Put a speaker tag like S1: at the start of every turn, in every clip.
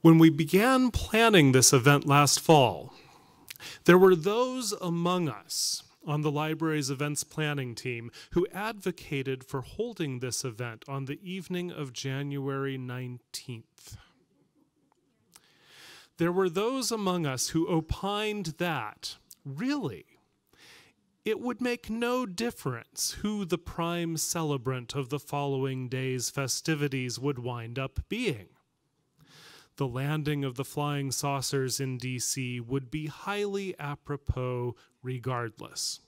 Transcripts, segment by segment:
S1: When we began planning this event last fall, there were those among us on the library's events planning team who advocated for holding this event on the evening of January 19th. There were those among us who opined that, really, it would make no difference who the prime celebrant of the following day's festivities would wind up being. The landing of the flying saucers in D.C. would be highly apropos regardless.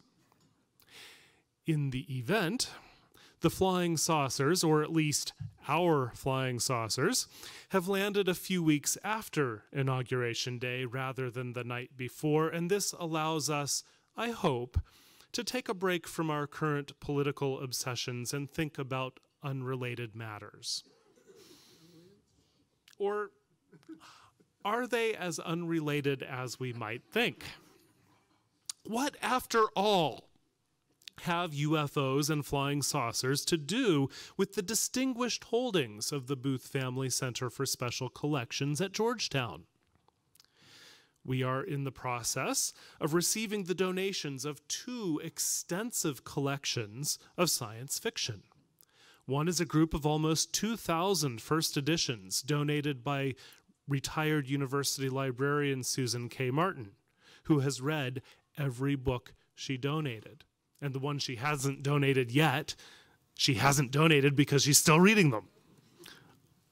S1: In the event, the flying saucers, or at least our flying saucers, have landed a few weeks after Inauguration Day rather than the night before, and this allows us, I hope, to take a break from our current political obsessions and think about unrelated matters. Or are they as unrelated as we might think? What, after all, have UFOs and flying saucers to do with the distinguished holdings of the Booth Family Center for Special Collections at Georgetown? We are in the process of receiving the donations of two extensive collections of science fiction. One is a group of almost 2,000 first editions donated by retired university librarian Susan K. Martin, who has read every book she donated. And the one she hasn't donated yet, she hasn't donated because she's still reading them.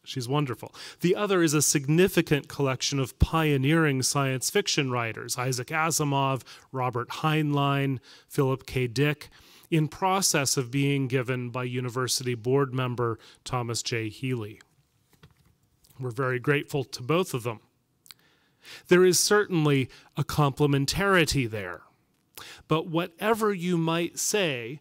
S1: She's wonderful. The other is a significant collection of pioneering science fiction writers, Isaac Asimov, Robert Heinlein, Philip K. Dick, in process of being given by university board member Thomas J. Healy. We're very grateful to both of them. There is certainly a complementarity there. But whatever you might say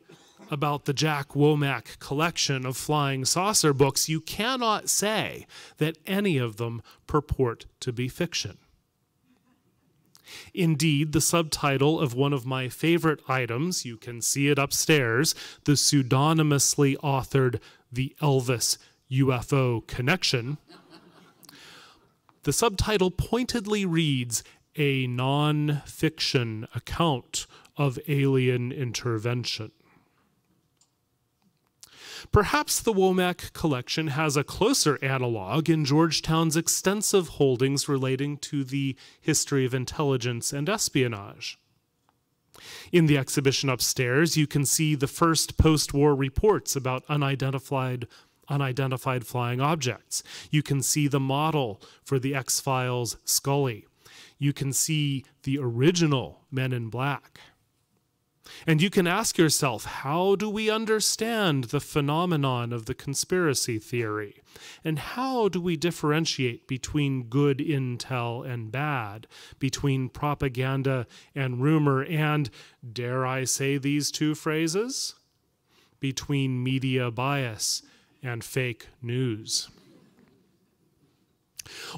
S1: about the Jack Womack collection of flying saucer books, you cannot say that any of them purport to be fiction. Indeed, the subtitle of one of my favorite items, you can see it upstairs, the pseudonymously authored The Elvis UFO Connection, the subtitle pointedly reads, A Non-Fiction Account of Alien Intervention. Perhaps the Womack collection has a closer analog in Georgetown's extensive holdings relating to the history of intelligence and espionage. In the exhibition upstairs, you can see the first post-war reports about unidentified flying objects. You can see the model for the X-Files Scully. You can see the original Men in Black. And you can ask yourself, how do we understand the phenomenon of the conspiracy theory? And how do we differentiate between good intel and bad, between propaganda and rumor, and, dare I say these two phrases, between media bias and fake news?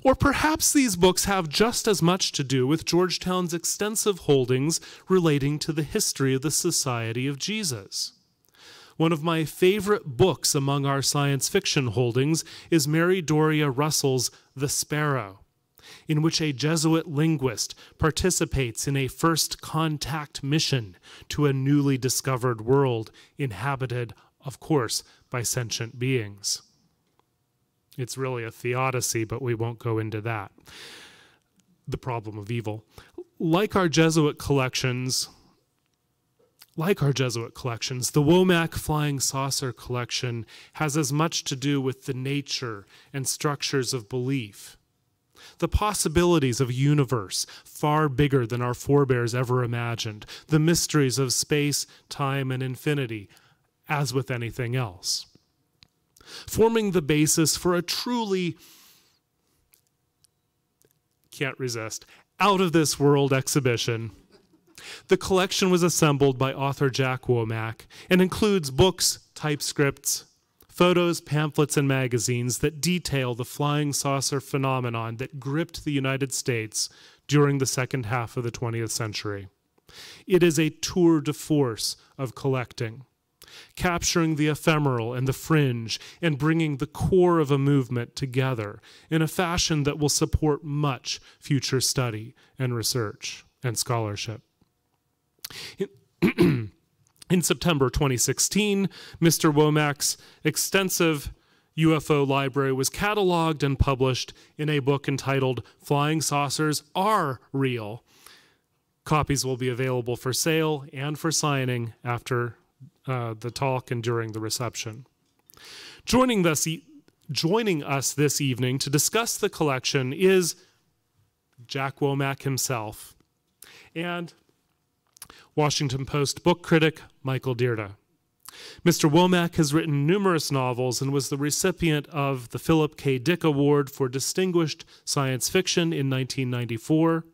S1: Or perhaps these books have just as much to do with Georgetown's extensive holdings relating to the history of the Society of Jesus. One of my favorite books among our science fiction holdings is Mary Doria Russell's The Sparrow, in which a Jesuit linguist participates in a first contact mission to a newly discovered world inhabited, of course, by sentient beings. It's really a theodicy, but we won't go into that. The problem of evil. Like our Jesuit collections, the Womack Flying Saucer collection has as much to do with the nature and structures of belief, the possibilities of a universe far bigger than our forebears ever imagined, the mysteries of space, time, and infinity, as with anything else, forming the basis for a truly, can't resist, out-of-this-world exhibition. The collection was assembled by author Jack Womack and includes books, typescripts, photos, pamphlets, and magazines that detail the flying saucer phenomenon that gripped the United States during the second half of the 20th century. It is a tour de force of collecting, capturing the ephemeral and the fringe and bringing the core of a movement together in a fashion that will support much future study and research and scholarship. In September 2016, Mr. Womack's extensive UFO library was cataloged and published in a book entitled Flying Saucers Are Real. Copies will be available for sale and for signing after the talk and during the reception. Joining us this evening to discuss the collection is Jack Womack himself and Washington Post book critic Michael Dyrda. Mr. Womack has written numerous novels and was the recipient of the Philip K. Dick Award for Distinguished Science Fiction in 1994.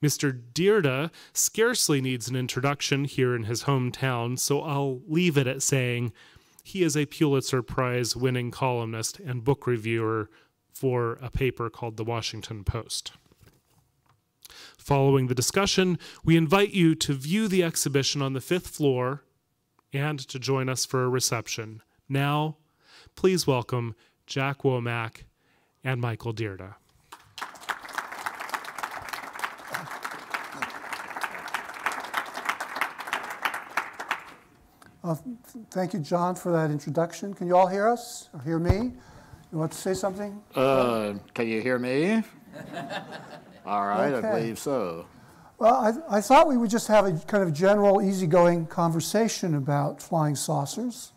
S1: Mr. Dyrda scarcely needs an introduction here in his hometown, so I'll leave it at saying he is a Pulitzer Prize-winning columnist and book reviewer for a paper called The Washington Post. Following the discussion, we invite you to view the exhibition on the 5th floor and to join us for a reception. Now, please welcome Jack Womack and Michael Dyrda.
S2: Thank you, John, for that introduction. Can you all hear us or hear me? You want to say something?
S3: Can you hear me? All right,
S2: Okay.
S3: I believe so.
S2: Well, I thought we would just have a kind of general, easygoing conversation about flying saucers.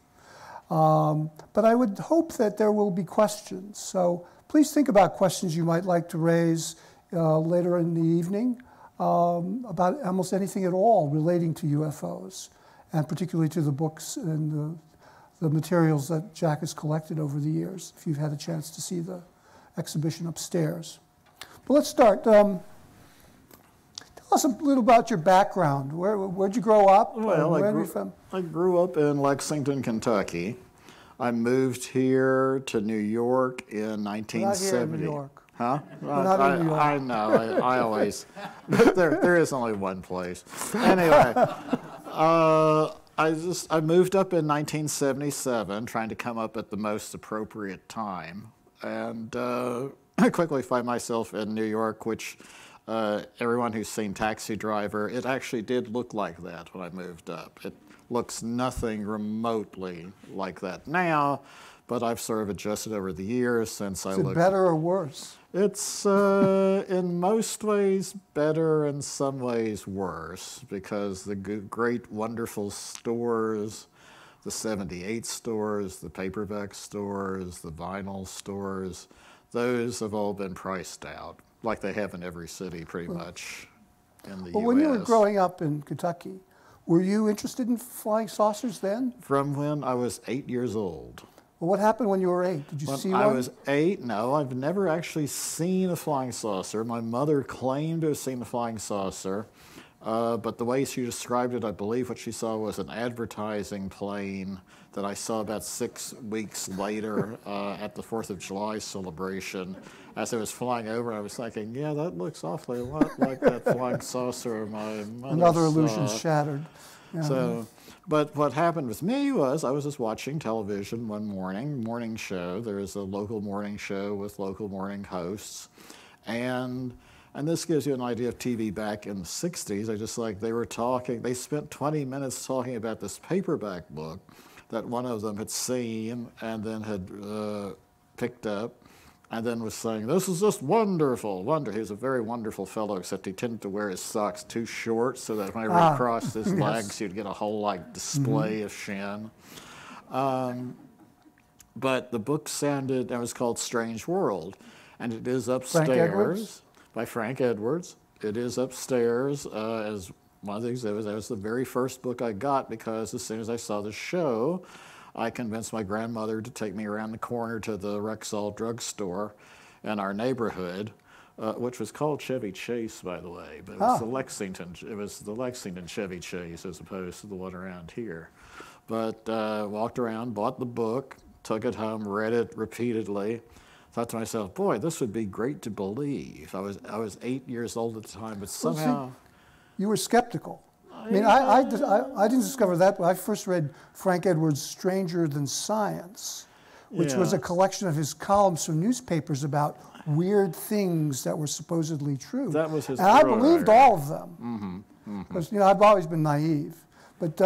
S2: But I would hope that there will be questions. So please think about questions you might like to raise later in the evening about almost anything at all relating to UFOs, and particularly to the books and the materials that Jack has collected over the years, if you've had a chance to see the exhibition upstairs. But let's start. Tell us a little about your background. Where'd you grow up?
S3: Well,
S2: Where are you from?
S3: I grew up in Lexington, Kentucky. I moved here to New York in 1970.
S2: Not here in New York.
S3: Huh?
S2: We're not in New York.
S3: I know. I always. There is only one place. Anyway, I moved up in 1977, trying to come up at the most appropriate time, and I quickly find myself in New York, which everyone who's seen Taxi Driver, it actually did look like that when I moved up. It looks nothing remotely like that now, but I've sort of adjusted over the years since I looked.
S2: Is it better or worse?
S3: It's in most ways better, in some ways worse, because the great, wonderful stores, the 78 stores, the paperback stores, the vinyl stores, those have all been priced out, like they have in every city pretty much in the U.S.
S2: When you were growing up in Kentucky, were you interested in flying saucers then?
S3: From when I was 8 years old.
S2: Well, what happened when you were 8? Did you see one?
S3: I was 8, no, I've never actually seen a flying saucer. My mother claimed to have seen a flying saucer, but the way she described it, I believe what she saw was an advertising plane that I saw about 6 weeks later at the 4th of July celebration. As it was flying over, I was thinking, yeah, that looks awfully a lot like that flying saucer my mother
S2: Another
S3: saw.
S2: illusion shattered. Yeah.
S3: So, but what happened with me was I was just watching television one morning show. There is a local morning show with local morning hosts. And this gives you an idea of TV back in the 60s. I just like, they spent 20 minutes talking about this paperback book that one of them had seen and then had picked up, and then was saying, this is just wonderful, He was a very wonderful fellow, except he tended to wear his socks too short so that whenever he crossed his legs, you'd get a whole display of shin. But the book it was called Strange World, and it is upstairs by Frank Edwards. It is upstairs as one of the exhibits. That was the very first book I got, because as soon as I saw the show, I convinced my grandmother to take me around the corner to the Rexall drugstore in our neighborhood, which was called Chevy Chase, by the way, but it was the Lexington Chevy Chase as opposed to the one around here. But walked around, bought the book, took it home, read it repeatedly. Thought to myself, boy, this would be great to believe. I was 8 years old at the time, but somehow.
S2: You were skeptical. I mean, I didn't discover that, but I first read Frank Edwards' Stranger Than Science, which was a collection of his columns from newspapers about weird things that were supposedly true.
S3: That was his.
S2: And I believed all of them, because I've always been naive. But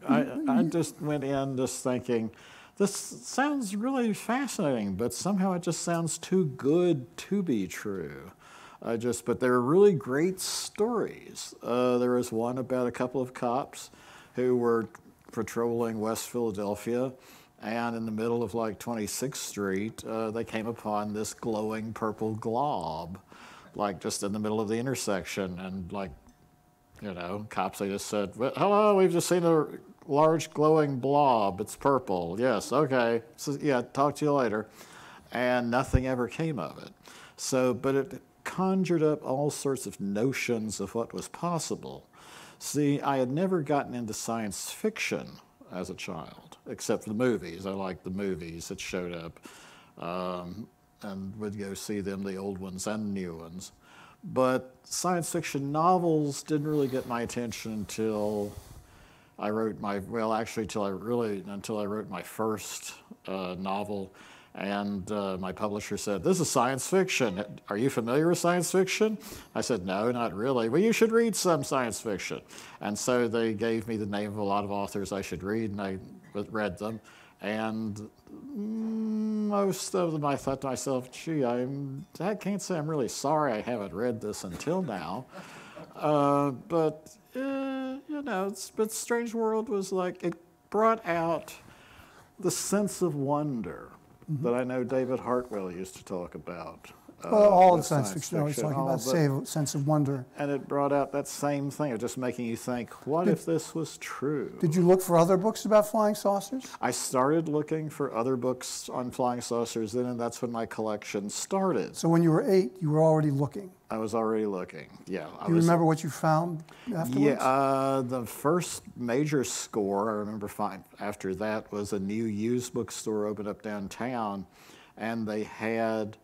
S3: I just went in just thinking, this sounds really fascinating, but somehow it just sounds too good to be true. But they're really great stories. There was one about a couple of cops who were patrolling West Philadelphia, and in the middle of like 26th Street, they came upon this glowing purple glob, like just in the middle of the intersection, and like, cops, they just said, well, hello, we've just seen a large glowing blob, it's purple. Yes, okay, so yeah, talk to you later. And nothing ever came of it. But it conjured up all sorts of notions of what was possible. See, I had never gotten into science fiction as a child, except for the movies. I liked the movies that showed up, and would go see them, the old ones and new ones. But science fiction novels didn't really get my attention until I wrote until I wrote my first novel. And my publisher said, this is science fiction. Are you familiar with science fiction? I said, no, not really. Well, you should read some science fiction. And so they gave me the name of a lot of authors I should read, and I read them. And most of them I thought to myself, gee, I can't say I'm really sorry I haven't read this until now. But Strange World was like, it brought out the sense of wonder that I know David Hartwell used to talk about.
S2: Well, all of science fiction always talking about sense of wonder.
S3: And it brought out that same thing of just making you think, what if this was true?
S2: Did you look for other books about flying saucers?
S3: I started looking for other books on flying saucers then, and that's when my collection started.
S2: So when you were 8, you were already looking? I
S3: was already looking, yeah.
S2: Do you remember what you found afterwards?
S3: Yeah, the first major score I remember after that was a new used bookstore opened up downtown, and they had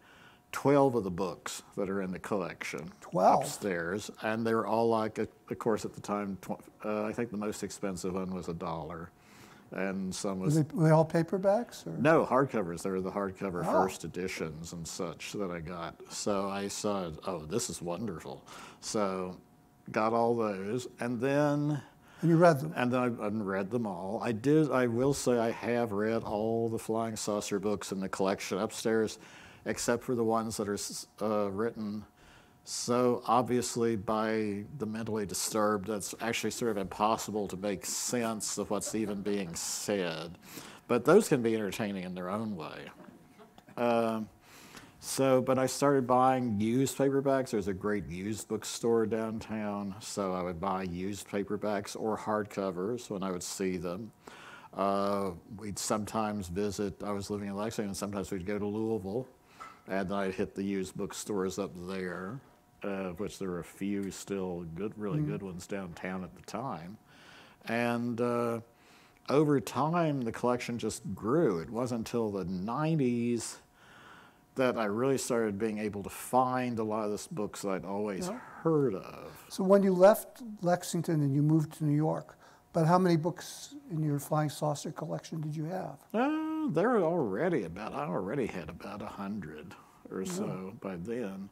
S3: 12 of the books that are in the collection
S2: 12
S3: upstairs, and they were all like, of course, at the time, I think the most expensive one was $1, and some was.
S2: Were they all paperbacks? Or?
S3: No, hardcovers. They were the hardcover first editions and such that I got. So I saw, oh, this is wonderful. So got all those, and then.
S2: And you read them?
S3: And then I read them all. I will say I have read all the flying saucer books in the collection upstairs, except for the ones that are written so obviously by the mentally disturbed that's actually sort of impossible to make sense of what's even being said. But those can be entertaining in their own way. But I started buying used paperbacks. There's a great used bookstore downtown, so I would buy used paperbacks or hardcovers when I would see them. We'd sometimes visit, I was living in Lexington, and sometimes we'd go to Louisville, and then I'd hit the used bookstores up there, which there were a few still really good ones downtown at the time. And over time, the collection just grew. It wasn't until the 90s that I really started being able to find a lot of these books that I'd always heard of.
S2: So when you left Lexington and you moved to New York, but how many books in your flying saucer collection did you have?
S3: I already had about 100 or so by then.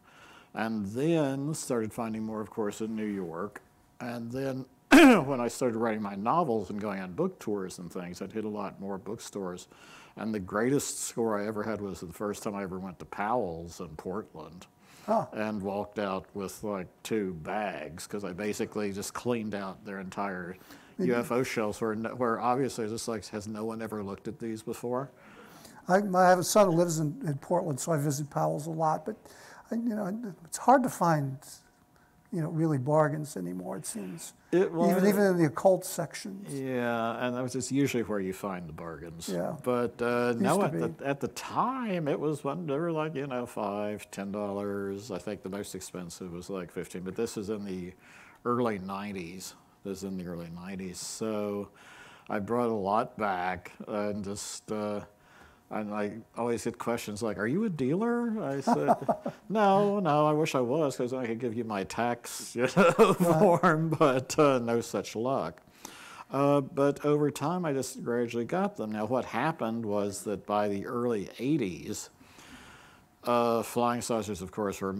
S3: And then started finding more, of course, in New York. And then when I started writing my novels and going on book tours and things, I'd hit a lot more bookstores. And the greatest score I ever had was the first time I ever went to Powell's in Portland. And walked out with like 2 bags, because I basically just cleaned out their entire UFO shelves where obviously it's just like, has no one ever looked at these before?
S2: I have a son who lives in Portland, so I visit Powell's a lot, but it's hard to find really bargains anymore, it seems. Even in the occult sections.
S3: Yeah, and that was just usually where you find the bargains.
S2: Yeah.
S3: But no, at the time, it was they were like, $5, $10. I think the most expensive was like $15, but this is in the early 90s. So I brought a lot back and just And I always get questions like, "Are you a dealer?" I said, "No, I wish I was, because I could give you my tax form, but no such luck." But over time, I just gradually got them. Now, what happened was that by the early 80s, flying saucers, of course, were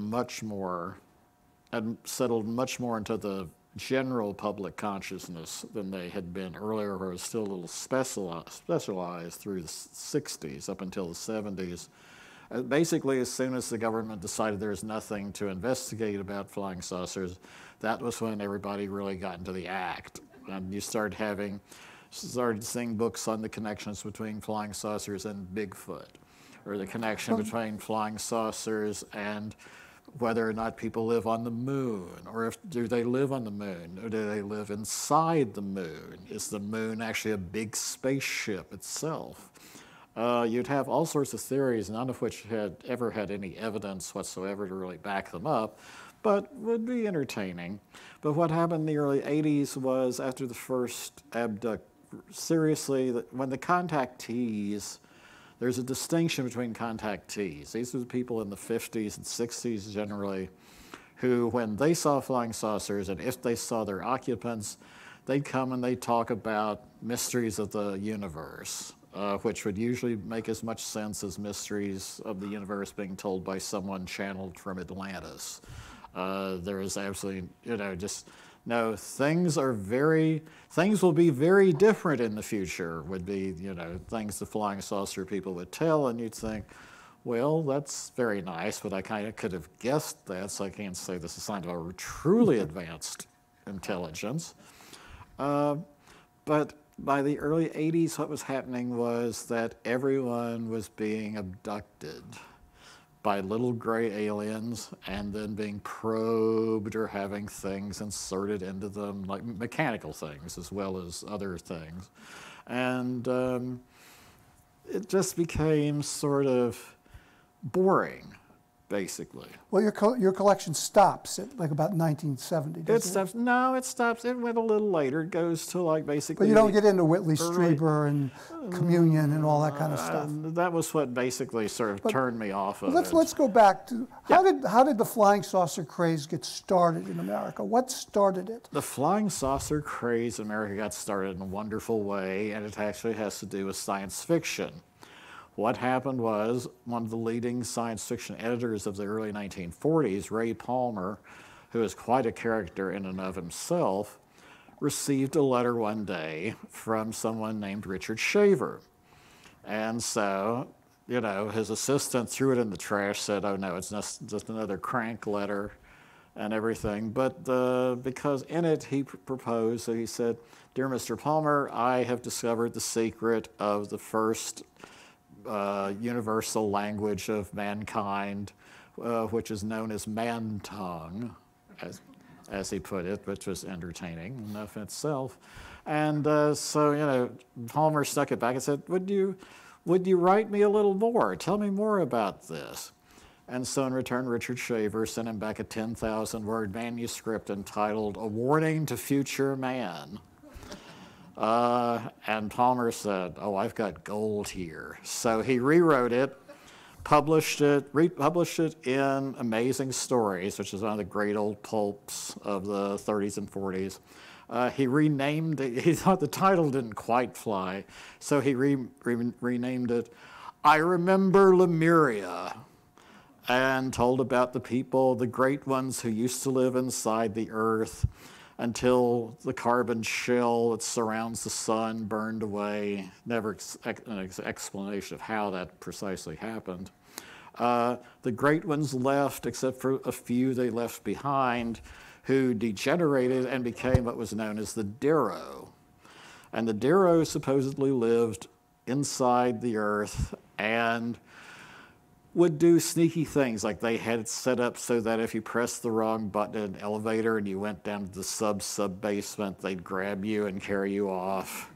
S3: had settled much more into the general public consciousness than they had been earlier, where it was still a little specialized through the 60s up until the 70s. Basically, as soon as the government decided there was nothing to investigate about flying saucers, that was when everybody really got into the act. And you started seeing books on the connections between flying saucers and Bigfoot, or the connection between flying saucers and whether or not people live on the moon, or do they live on the moon, or do they live inside the moon? Is the moon actually a big spaceship itself? You'd have all sorts of theories, none of which had ever had any evidence whatsoever to really back them up, but would be entertaining. But what happened in the early 80s was, after the first seriously, when the contactees, there's a distinction between contactees. These are the people in the 50s and 60s generally, who, when they saw flying saucers, and if they saw their occupants, they'd come and they'd talk about mysteries of the universe, which would usually make as much sense as mysteries of the universe being told by someone channeled from Atlantis. There is absolutely, no, things will be very different in the future, would be, things the flying saucer people would tell, and you'd think, well, that's very nice, but I kind of could have guessed that, so I can't say this is a sign of a truly advanced intelligence. But by the early 80s, what was happening was that everyone was being abducted by little gray aliens and then being probed or having things inserted into them, like mechanical things as well as other things. And it just became sort of boring, basically.
S2: Well, your collection stops at like about 1970, doesn't it?
S3: No, it stops. It went a little later. It goes to like basically...
S2: But you don't get into Whitley Strieber and Communion and all that kind of stuff.
S3: That was what basically sort of turned me off of it.
S2: Let's go back to, how did the flying saucer craze get started in America? What started it?
S3: The flying saucer craze in America got started in a wonderful way, and it actually has to do with science fiction. What happened was, one of the leading science fiction editors of the early 1940s, Ray Palmer, who is quite a character in and of himself, received a letter one day from someone named Richard Shaver. And so, his assistant threw it in the trash, said, "Oh no, it's just another crank letter," and everything. But because in it he proposed, so he said, "Dear Mr. Palmer, I have discovered the secret of the first universal language of mankind, which is known as man tongue," as he put it, which was entertaining enough in itself. And so, Palmer stuck it back and said, would you write me a little more? Tell me more about this. And so in return, Richard Shaver sent him back a 10,000-word manuscript entitled "A Warning to Future Man." And Palmer said, "Oh, I've got gold here." So he rewrote it, republished it in Amazing Stories, which is one of the great old pulps of the 30s and 40s. He renamed it. He thought the title didn't quite fly, so he renamed it "I Remember Lemuria," and told about the people, the great ones who used to live inside the earth, until the carbon shell that surrounds the sun burned away. Never an explanation of how that precisely happened. The great ones left, except for a few they left behind, who degenerated and became what was known as the Darrow. And the Darrow supposedly lived inside the earth and would do sneaky things, like they had it set up so that if you pressed the wrong button in an elevator and you went down to the sub-basement, they'd grab you and carry you off.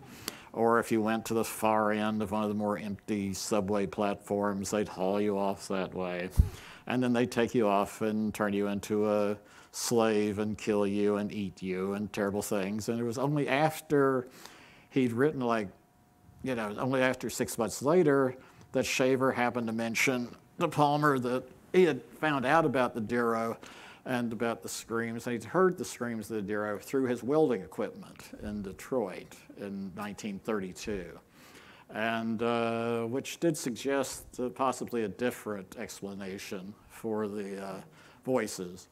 S3: Or if you went to the far end of one of the more empty subway platforms, they'd haul you off that way. And then they'd take you off and turn you into a slave and kill you and eat you and terrible things. And it was only after he'd written only after 6 months later that Shaver happened to mention to Palmer that he had found out about the Dero and about the screams. And he'd heard the screams of the Dero through his welding equipment in Detroit in 1932, and which did suggest possibly a different explanation for the voices.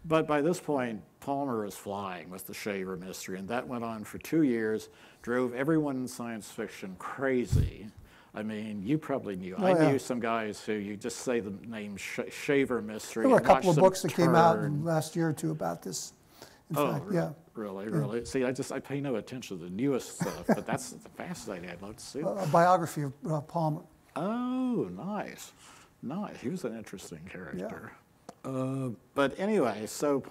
S3: But by this point, Palmer was flying with the Shaver mystery, and that went on for 2 years, drove everyone in science fiction crazy. I mean, you probably knew.
S2: Oh,
S3: I knew some guys who you just say the name Shaver mystery.
S2: There were a couple of books that came out in the
S3: turn.
S2: last year or two about this. In fact,
S3: really?
S2: yeah.
S3: Really? See, I pay no attention to the newest stuff, but that's fascinating. I'd love to see it.
S2: A biography of Palmer.
S3: Oh, nice. He was an interesting character. But anyway, so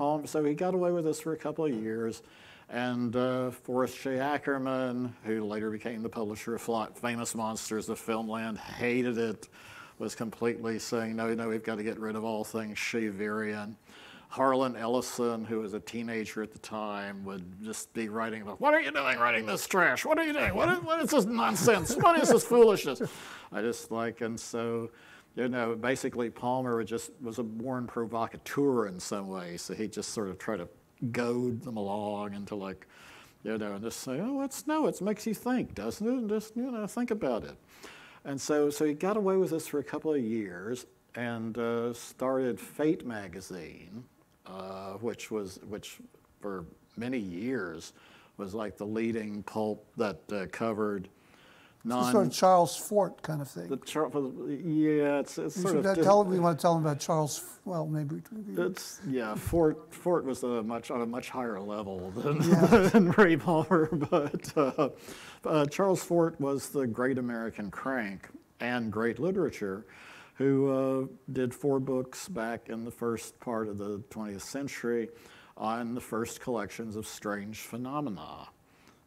S3: he got away with this for a couple of years, and Forrest J. Ackerman, who later became the publisher of Famous Monsters of Filmland, hated it, was completely saying, no, we've got to get rid of all things Shaverian. Harlan Ellison, who was a teenager at the time, would just be writing about, what are you doing writing this trash? What are you doing? What is this nonsense? What is this foolishness? And so, basically Palmer was a born provocateur in some ways. So he just sort of tried to goad them along into and just say, it makes you think, doesn't it? And just, think about it. And so he got away with this for a couple of years and started Fate magazine, which for many years was like the leading pulp that covered
S2: It's sort of Charles Fort kind of thing.
S3: It's sort of.
S2: We want to tell them about Charles. Well, maybe.
S3: Fort was on a much higher level than Ray Palmer, but Charles Fort was the great American crank and great literature, who did 4 books back in the first part of the 20th century on the first collections of strange phenomena.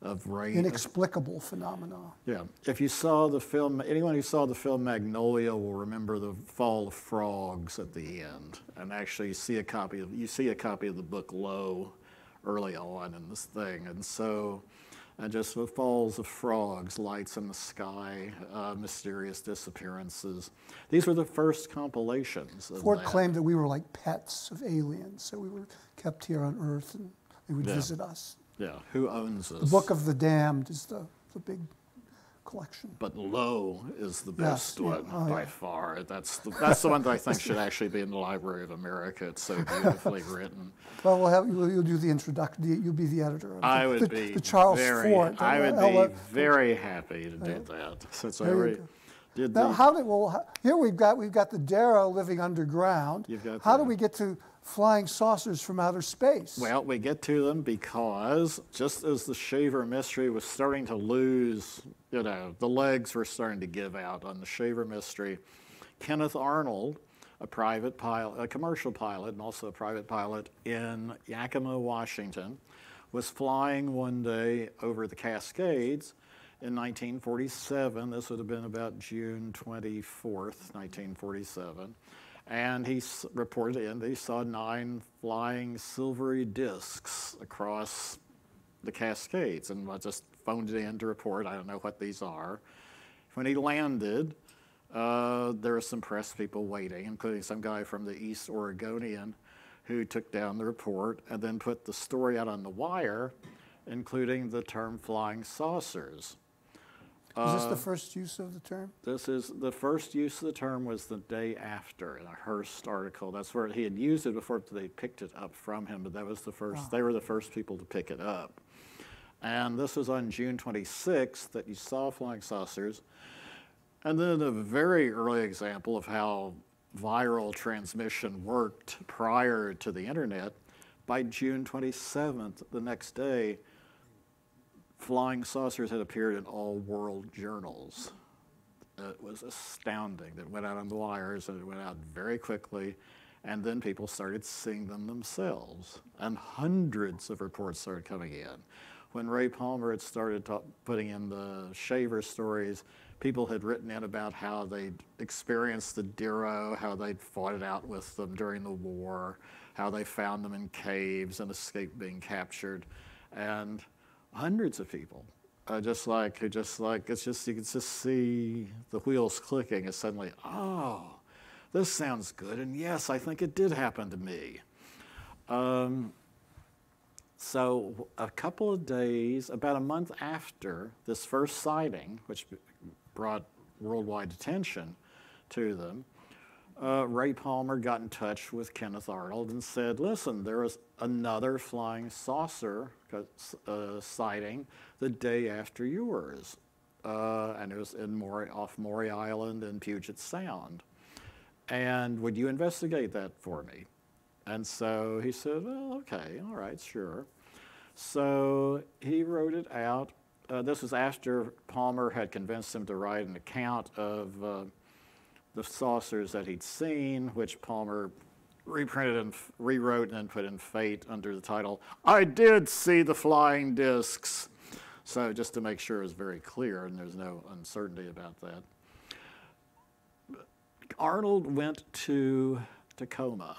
S3: Of rain.
S2: Inexplicable phenomena.
S3: Yeah. If you saw the film, anyone who saw the film Magnolia will remember the fall of frogs at the end. And actually you see a copy of the book Low early on in this thing. And so just the falls of frogs, lights in the sky, mysterious disappearances. These were the first compilations of
S2: Ford claimed that we were like pets of aliens, so we were kept here on Earth and they would visit us.
S3: Yeah, who owns us?
S2: The Book of the Damned is the big collection.
S3: But Low is the best one by far. That's the one that I think should actually be in the Library of America. It's so beautifully written.
S2: Well, you'll do the introduction. You'll be the editor.
S3: I would be
S2: the Charles Fort.
S3: I would be very happy to do that. Since I already did
S2: now, here we've got the Dero living underground. How do we get to flying saucers from outer space?
S3: Well, we get to them because just as the Shaver mystery was starting to lose, the legs were starting to give out on the Shaver mystery, Kenneth Arnold, a commercial pilot, and also a private pilot in Yakima, Washington, was flying one day over the Cascades in 1947. This would have been about June 24th, 1947. And he reported that he saw 9 flying silvery discs across the Cascades, and I just phoned it in to report. I don't know what these are. When he landed, there were some press people waiting, including some guy from the East Oregonian, who took down the report and then put the story out on the wire, including the term flying saucers.
S2: Is this the first use of the term?
S3: This is the first use of the term was the day after in a Hearst article. That's where he had used it before they picked it up from him, but that was the first. They were the first people to pick it up. And this was on June 26th that you saw flying saucers. And then a very early example of how viral transmission worked prior to the internet, by June 27th, the next day, flying saucers had appeared in all world journals. It was astounding. That went out on the wires, and it went out very quickly, and then people started seeing them themselves, and hundreds of reports started coming in. When Ray Palmer had started putting in the Shaver stories, people had written in about how they'd experienced the Dero, how they'd fought it out with them during the war, how they found them in caves and escaped being captured, and hundreds of people just like it's just, you can just see the wheels clicking. It's suddenly, oh, this sounds good, and yes, I think it did happen to me. So a couple of days, about a month after this first sighting, which brought worldwide attention to them, Ray Palmer got in touch with Kenneth Arnold and said, listen, there was another flying saucer sighting the day after yours. And it was off Maury Island in Puget Sound. And would you investigate that for me? And so he said, well, okay, all right, sure. So he wrote it out. This was after Palmer had convinced him to write an account of the saucers that he'd seen, which Palmer reprinted and rewrote and then put in Fate under the title, I Did See the Flying Discs. So just to make sure it was very clear and there's no uncertainty about that. Arnold went to Tacoma,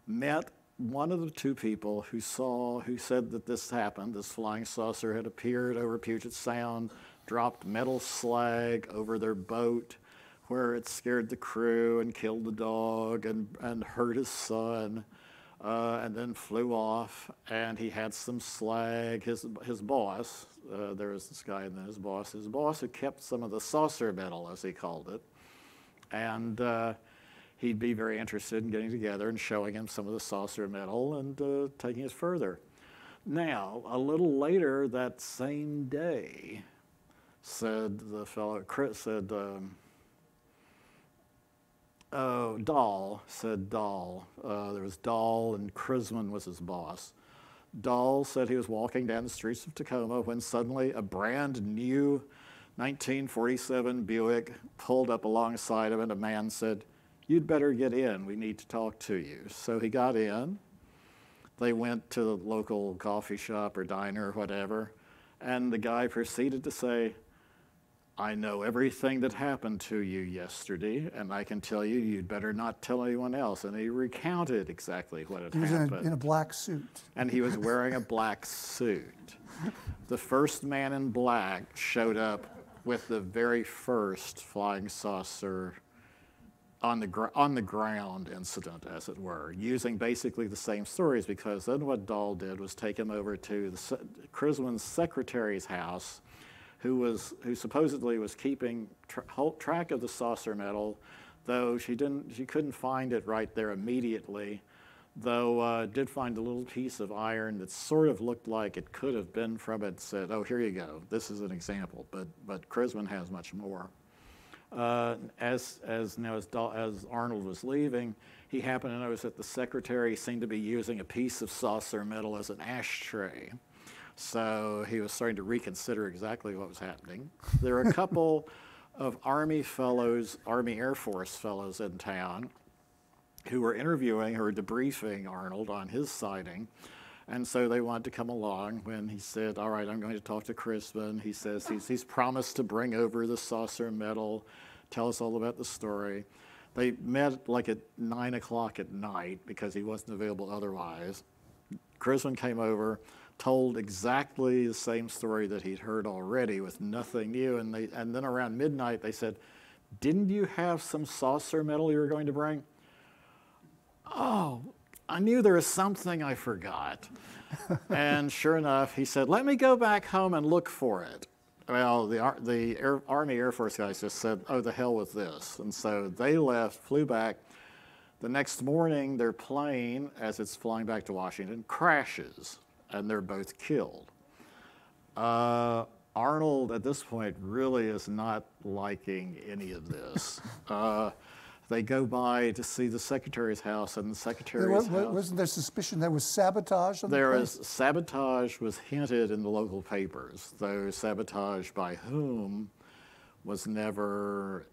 S3: met one of the two people who said that this happened. This flying saucer had appeared over Puget Sound, dropped metal slag over their boat, where it scared the crew and killed the dog and hurt his son, and then flew off. And he had some slag. His boss, there was this guy and then his boss who kept some of the saucer metal, as he called it, and he'd be very interested in getting together and showing him some of the saucer metal and taking it further. Now, a little later that same day, said the fellow, Chris said, Dahl, said Dahl. There was Dahl and Chrisman was his boss. Dahl said he was walking down the streets of Tacoma when suddenly a brand new 1947 Buick pulled up alongside him and a man said, you'd better get in, we need to talk to you. So he got in. They went to the local coffee shop or diner or whatever, and the guy proceeded to say, I know everything that happened to you yesterday, and I can tell you, you'd better not tell anyone else. And he recounted exactly what had happened.
S2: He was in a black suit.
S3: And he was wearing a black suit. The first man in black showed up with the very first flying saucer on the ground incident, as it were, using basically the same stories, because then what Dahl did was take him over to Chrisman's secretary's house, who supposedly was keeping track of the saucer metal, though she couldn't find it right there immediately, though did find a little piece of iron that sort of looked like it could have been from it, said, oh, here you go, this is an example, but Chrisman has much more. As Arnold was leaving, he happened to notice that the secretary seemed to be using a piece of saucer metal as an ashtray. So he was starting to reconsider exactly what was happening. There were a couple of Army Air Force fellows in town who were debriefing Arnold on his sighting. And so they wanted to come along when he said, all right, I'm going to talk to Chrisman. He says he's promised to bring over the saucer metal, tell us all about the story. They met like at 9 o'clock at night because he wasn't available otherwise. Chrisman came over, told exactly the same story that he'd heard already with nothing new. And then around midnight, they said, didn't you have some saucer metal you were going to bring? Oh, I knew there was something I forgot. And sure enough, he said, let me go back home and look for it. Well, the Army Air Force guys just said, oh, the hell with this. And so they left, flew back. The next morning, their plane, as it's flying back to Washington, crashes, and they're both killed. Arnold, at this point, really is not liking any of this. They go by to see the secretary's house, and the secretary's house...
S2: Wasn't there suspicion there was sabotage on the place?
S3: Sabotage was hinted in the local papers, though sabotage by whom was never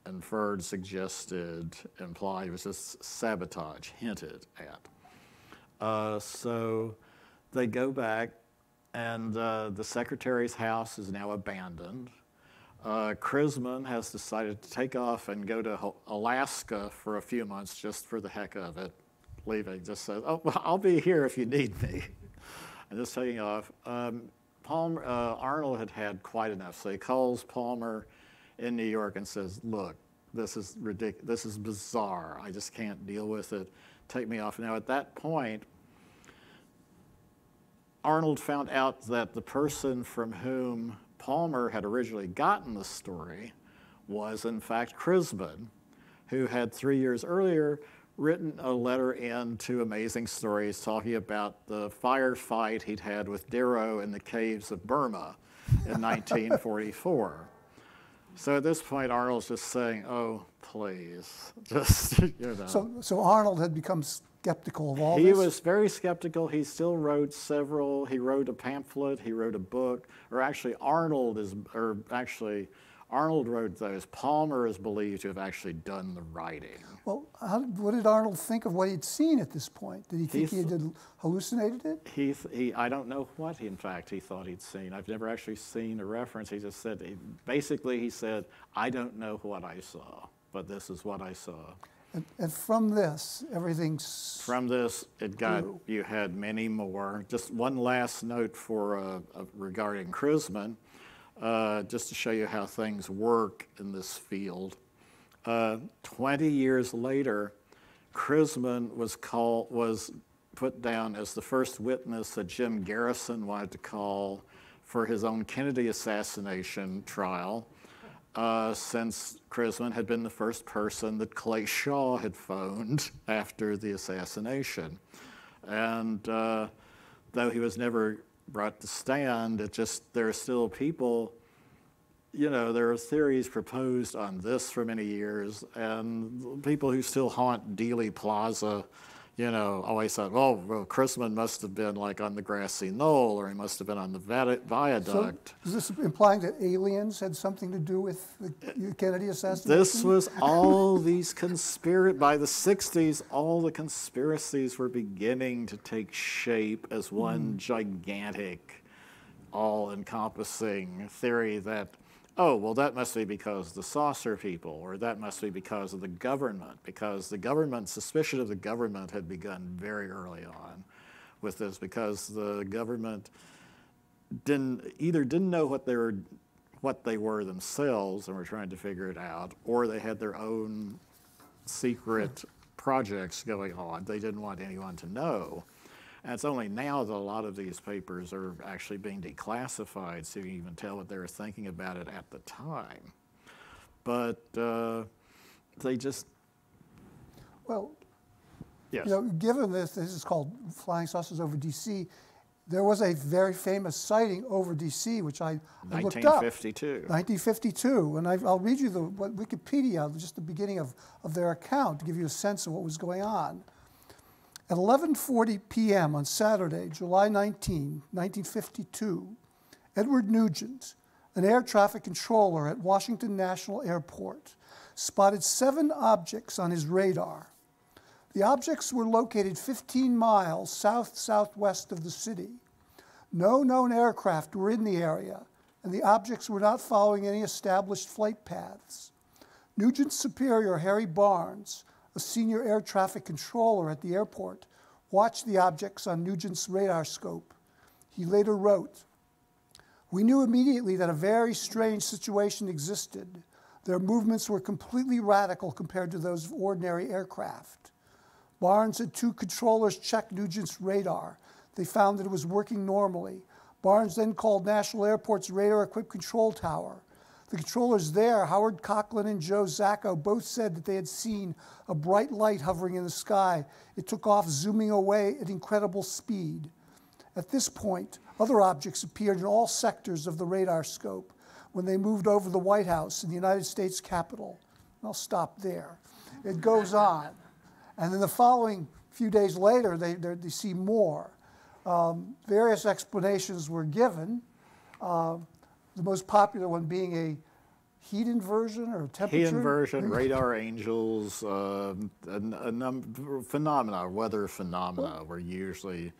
S3: inferred, suggested, implied. It was just sabotage, hinted at. So they go back, and the secretary's house is now abandoned. Chrisman has decided to take off and go to Alaska for a few months just for the heck of it, leaving. Just says, oh, well, I'll be here if you need me. And just taking off. Arnold had had quite enough. So he calls Palmer in New York and says, look, this is ridiculous. This is bizarre. I just can't deal with it. Take me off. Now, at that point, Arnold found out that the person from whom Palmer had originally gotten the story was, in fact, Crisman, who had 3 years earlier written a letter in to Amazing Stories talking about the firefight he'd had with Darrow in the caves of Burma in 1944. So at this point, Arnold's just saying, oh, please, just, you know.
S2: So Arnold had become skeptical of all this?
S3: He was very skeptical. He still wrote several. He wrote a pamphlet. He wrote a book. Or actually, Arnold wrote those. Palmer is believed to have actually done the writing.
S2: Well, what did Arnold think of what he'd seen at this point? Did he think he had hallucinated it?
S3: I don't know what, in fact, he thought he'd seen. I've never actually seen a reference. He just said, basically, he said, I don't know what I saw, but this is what I saw.
S2: And from this, everything's...
S3: From this, you had many more. Just one last note regarding Crisman. Just to show you how things work in this field. 20 years later, Crisman was put down as the first witness that Jim Garrison wanted to call for his own Kennedy assassination trial, since Crisman had been the first person that Clay Shaw had phoned after the assassination. And though he was never brought to stand, there are still people, you know, there are theories proposed on this for many years, and people who still haunt Dealey Plaza, you know, always thought, well, Crisman must have been like on the grassy knoll, or he must have been on the viaduct.
S2: So is this implying that aliens had something to do with the Kennedy assassination?
S3: This was all these by the 60s, all the conspiracies were beginning to take shape as one gigantic, all-encompassing theory that, oh, well, that must be because the saucer people, or that must be because of the government, because the government, suspicion of the government had begun very early on with this, because the government didn't know what they were themselves and were trying to figure it out, or they had their own secret projects going on. They didn't want anyone to know. And it's only now that a lot of these papers are actually being declassified, so you can even tell what they were thinking about it at the time. But they just...
S2: Well,
S3: yes.
S2: You know, given this is called Flying Saucers over D.C., there was a very famous sighting over D.C., which I looked up.
S3: 1952.
S2: 1952. And I'll read you Wikipedia, just the beginning of their account, to give you a sense of what was going on. At 11:40 p.m. on Saturday, July 19, 1952, Edward Nugent, an air traffic controller at Washington National Airport, spotted 7 objects on his radar. The objects were located 15 miles south-southwest of the city. No known aircraft were in the area, and the objects were not following any established flight paths. Nugent's superior, Harry Barnes, a senior air traffic controller at the airport, watched the objects on Nugent's radar scope. He later wrote, "We knew immediately that a very strange situation existed. Their movements were completely radical compared to those of ordinary aircraft. Barnes and 2 controllers checked Nugent's radar. They found that it was working normally. Barnes then called National Airport's radar-equipped control tower. The controllers there, Howard Coughlin and Joe Zacco, both said that they had seen a bright light hovering in the sky. It took off, zooming away at incredible speed. At this point, other objects appeared in all sectors of the radar scope when they moved over the White House in the United States Capitol." I'll stop there. It goes on. And then the following few days later, they see more. Various explanations were given. The most popular one being a heat inversion or temperature?
S3: Heat inversion, radar angels, phenomena, weather phenomena were usually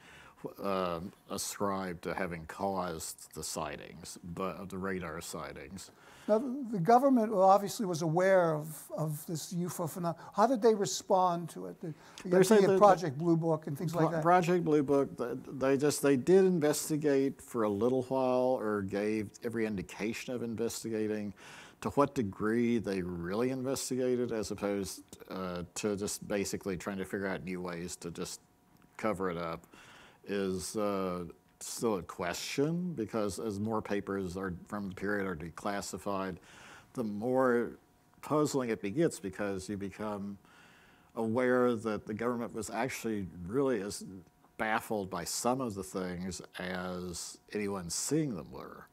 S3: ascribed to having caused the sightings, the radar sightings.
S2: Now, the government obviously was aware of this UFO phenomenon. How did they respond to it? You had Project Blue Book and things like that.
S3: Project Blue Book, they did investigate for a little while, or gave every indication of investigating. To what degree they really investigated, as opposed to just basically trying to figure out new ways to just cover it up, is still a question, because as more papers from the period are declassified, the more puzzling it gets, because you become aware that the government was actually really as baffled by some of the things as anyone seeing them were.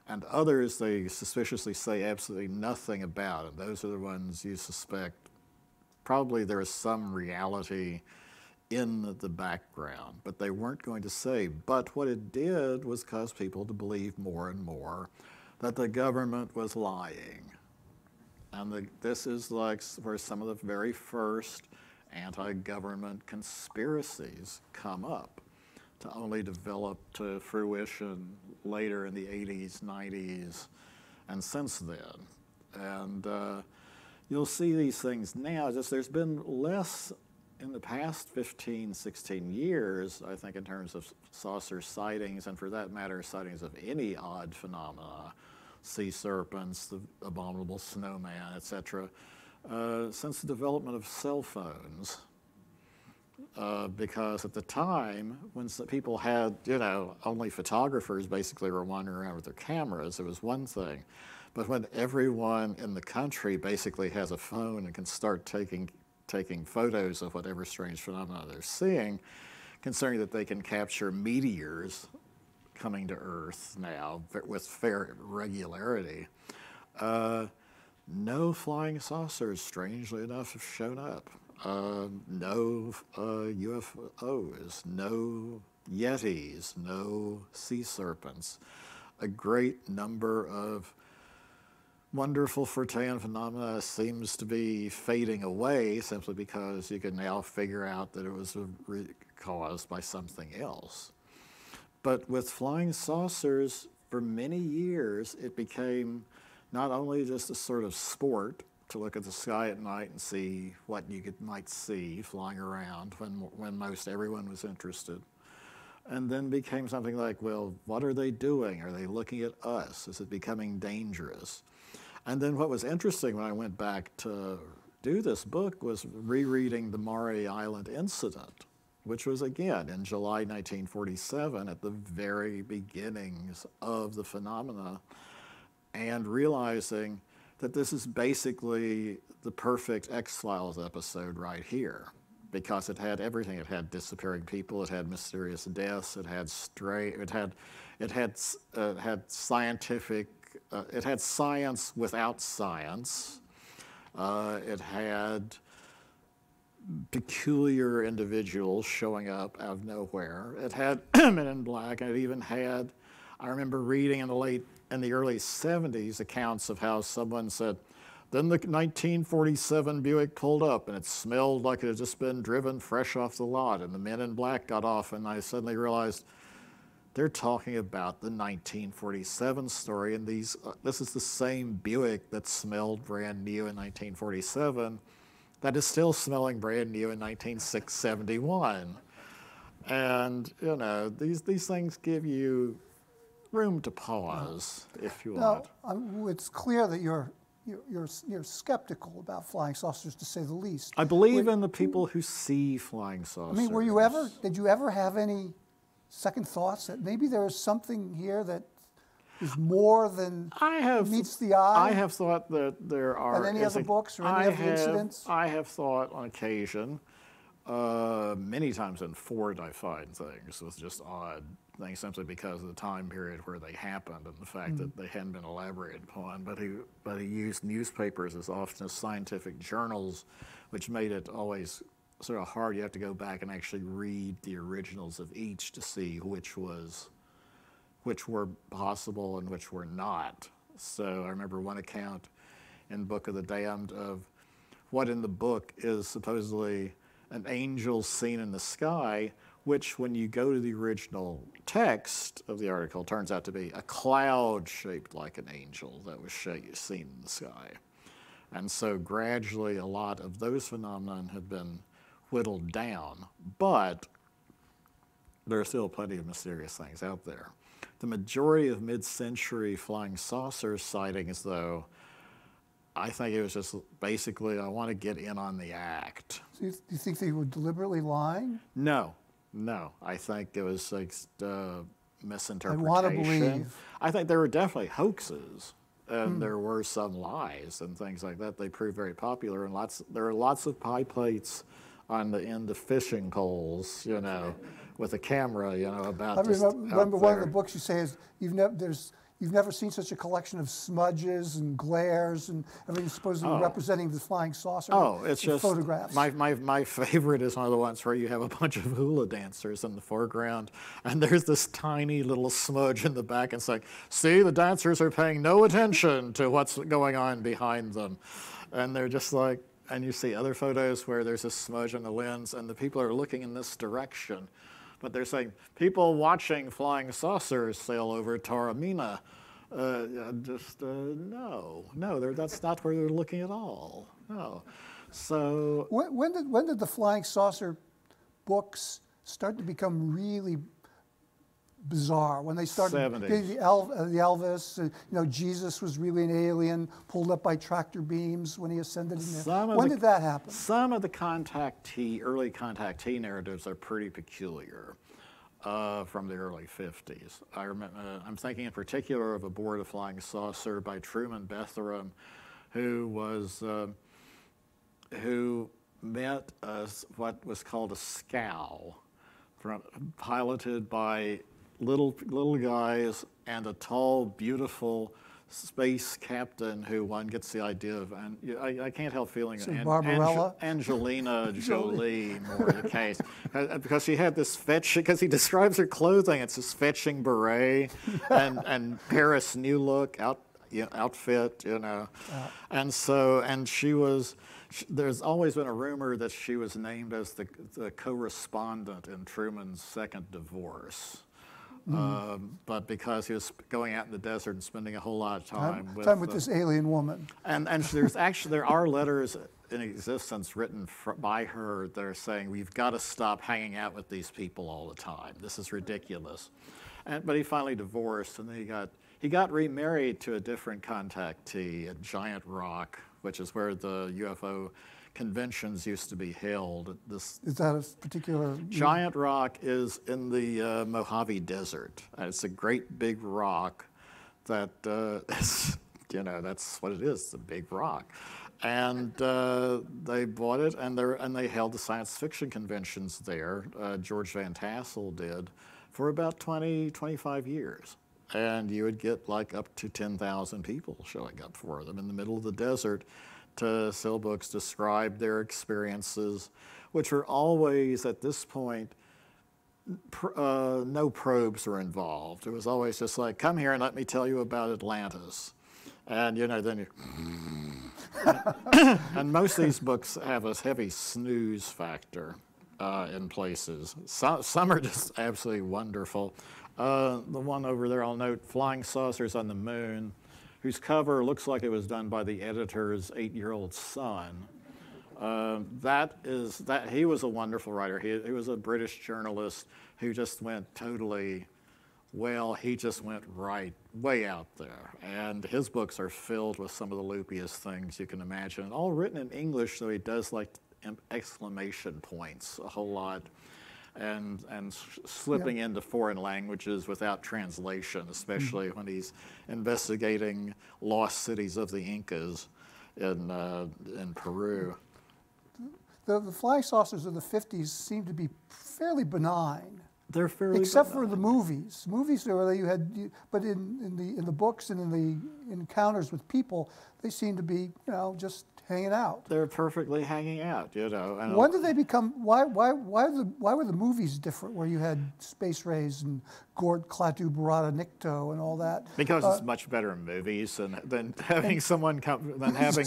S3: And others they suspiciously say absolutely nothing about, and those are the ones you suspect probably there is some reality in the background, but they weren't going to say. But what it did was cause people to believe more and more that the government was lying. And this is like where some of the very first anti-government conspiracies come up, to only develop to fruition later in the 80s, 90s, and since then. And you'll see these things now, just there's been less in the past 15, 16 years, I think, in terms of saucer sightings, and for that matter, sightings of any odd phenomena, sea serpents, the abominable snowman, etc., since the development of cell phones. Because at the time, when people had, only photographers basically were wandering around with their cameras, it was one thing. But when everyone in the country basically has a phone and can start taking photos of whatever strange phenomena they're seeing, considering that they can capture meteors coming to Earth now with fair regularity, no flying saucers, strangely enough, have shown up. No UFOs, no Yetis, no sea serpents. A great number of wonderful Fortean phenomena seems to be fading away, simply because you can now figure out that it was caused by something else. But with flying saucers, for many years, it became not only just a sort of sport to look at the sky at night and see what you might see flying around when most everyone was interested, and then became something like, well, what are they doing? Are they looking at us? Is it becoming dangerous? And then what was interesting when I went back to do this book was rereading the Maury Island incident, which was, again, in July 1947, at the very beginnings of the phenomena, and realizing that this is basically the perfect X-Files episode right here, because it had everything. It had disappearing people, it had mysterious deaths, it had science without science, it had peculiar individuals showing up out of nowhere. It had Men in Black, and it even had, I remember reading in the early 70s accounts of how someone said, then the 1947 Buick pulled up and it smelled like it had just been driven fresh off the lot, and the Men in Black got off, and I suddenly realized they're talking about the 1947 story, and this is the same Buick that smelled brand new in 1947 that is still smelling brand new in 1971. And, these things give you room to pause, if you want.
S2: Now, it's clear that you're skeptical about flying saucers, to say the least.
S3: I believe in the people who see flying saucers.
S2: I mean, did you ever have any second thoughts that maybe there is something here that is more than meets the eye?
S3: I have thought that there are...
S2: And any other books or any other incidents?
S3: I have thought on occasion, many times in Ford I find things with just odd things, simply because of the time period where they happened and the fact that they hadn't been elaborated upon. But he used newspapers as often as scientific journals, which made it always sort of hard. You have to go back and actually read the originals of each to see which were possible and which were not. So I remember one account in Book of the Damned of what in the book is supposedly an angel seen in the sky which when you go to the original text of the article turns out to be a cloud shaped like an angel that was seen in the sky. And so gradually a lot of those phenomena have been whittled down, but there are still plenty of mysterious things out there. The majority of mid-century flying saucer sightings, though, I think it was just basically, I want to get in on the act.
S2: So you think they were deliberately lying?
S3: No. I think it was like misinterpretation.
S2: I want to believe.
S3: I think there were definitely hoaxes, and there were some lies and things like that. They proved very popular, and there are lots of pie plates on the end of fishing poles, you know, with a camera, you know, about.
S2: I remember one of the books you say is you've never seen such a collection of smudges and glares and everything supposedly representing the flying saucer.
S3: Oh, it's just
S2: photographs.
S3: My favorite is one of the ones where you have a bunch of hula dancers in the foreground, and there's this tiny little smudge in the back. And it's like, see, the dancers are paying no attention to what's going on behind them, and they're just like. And you see other photos where there's a smudge on the lens, and the people are looking in this direction. But they're saying, people watching flying saucers sail over Taormina. No, that's not where they're looking at all. No. So
S2: when did the flying saucer books start to become really bizarre? When they started
S3: 70s.
S2: the Elvis, you know, Jesus was really an alien pulled up by tractor beams when he ascended in there. When did that happen?
S3: Some of the early contactee narratives are pretty peculiar from the early 50s. I remember, I'm thinking in particular of Aboard a Flying Saucer by Truman Bethurum, who met what was called a scow, piloted by little guys and a tall, beautiful space captain who one gets the idea of, and I can't help feeling
S2: Barbarella?
S3: Angelina Jolie more the case, because she had this because he describes her clothing, it's this fetching beret and Paris New Look outfit, you know, and she was. There's always been a rumor that she was named as the co-respondent in Truman's second divorce. But because he was going out in the desert and spending a whole lot of time
S2: with this alien woman.
S3: And there are letters in existence written by her that are saying, we've got to stop hanging out with these people all the time. This is ridiculous. But he finally divorced, and then he got remarried to a different contactee at Giant Rock, which is where the UFO conventions used to be held.
S2: Is that a particular?
S3: Giant Rock is in the Mojave Desert. And it's a great big rock that you know, that's what it is. It's a big rock, and they bought it, and they held the science fiction conventions there. George Van Tassel did for about 25 years. And you would get like up to 10,000 people showing up for them in the middle of the desert to sell books, describe their experiences, which are always, at this point, no probes were involved. It was always just like, come here and let me tell you about Atlantis. And, you know, then and most of these books have a heavy snooze factor in places. Some are just absolutely wonderful. The one over there, I'll note, Flying Saucers on the Moon, whose cover looks like it was done by the editor's 8-year-old son. He was a wonderful writer. He was a British journalist who just went totally, he just went way out there. And his books are filled with some of the loopiest things you can imagine. All written in English, so he does like exclamation points a whole lot. And slipping into foreign languages without translation, especially when he's investigating lost cities of the Incas in Peru.
S2: The flying saucers of the 50s seem to be fairly benign.
S3: They're fairly
S2: except
S3: benign.
S2: for the movies. Movies where but in the books and in the encounters with people, they seem to be, you know, just hanging out.
S3: They're perfectly hanging out, you know. And
S2: when did they become? Why were the movies different? Where you had Space Rays and Gord Klaatu Barada Nikto and all that?
S3: Because it's much better in movies than having someone come than having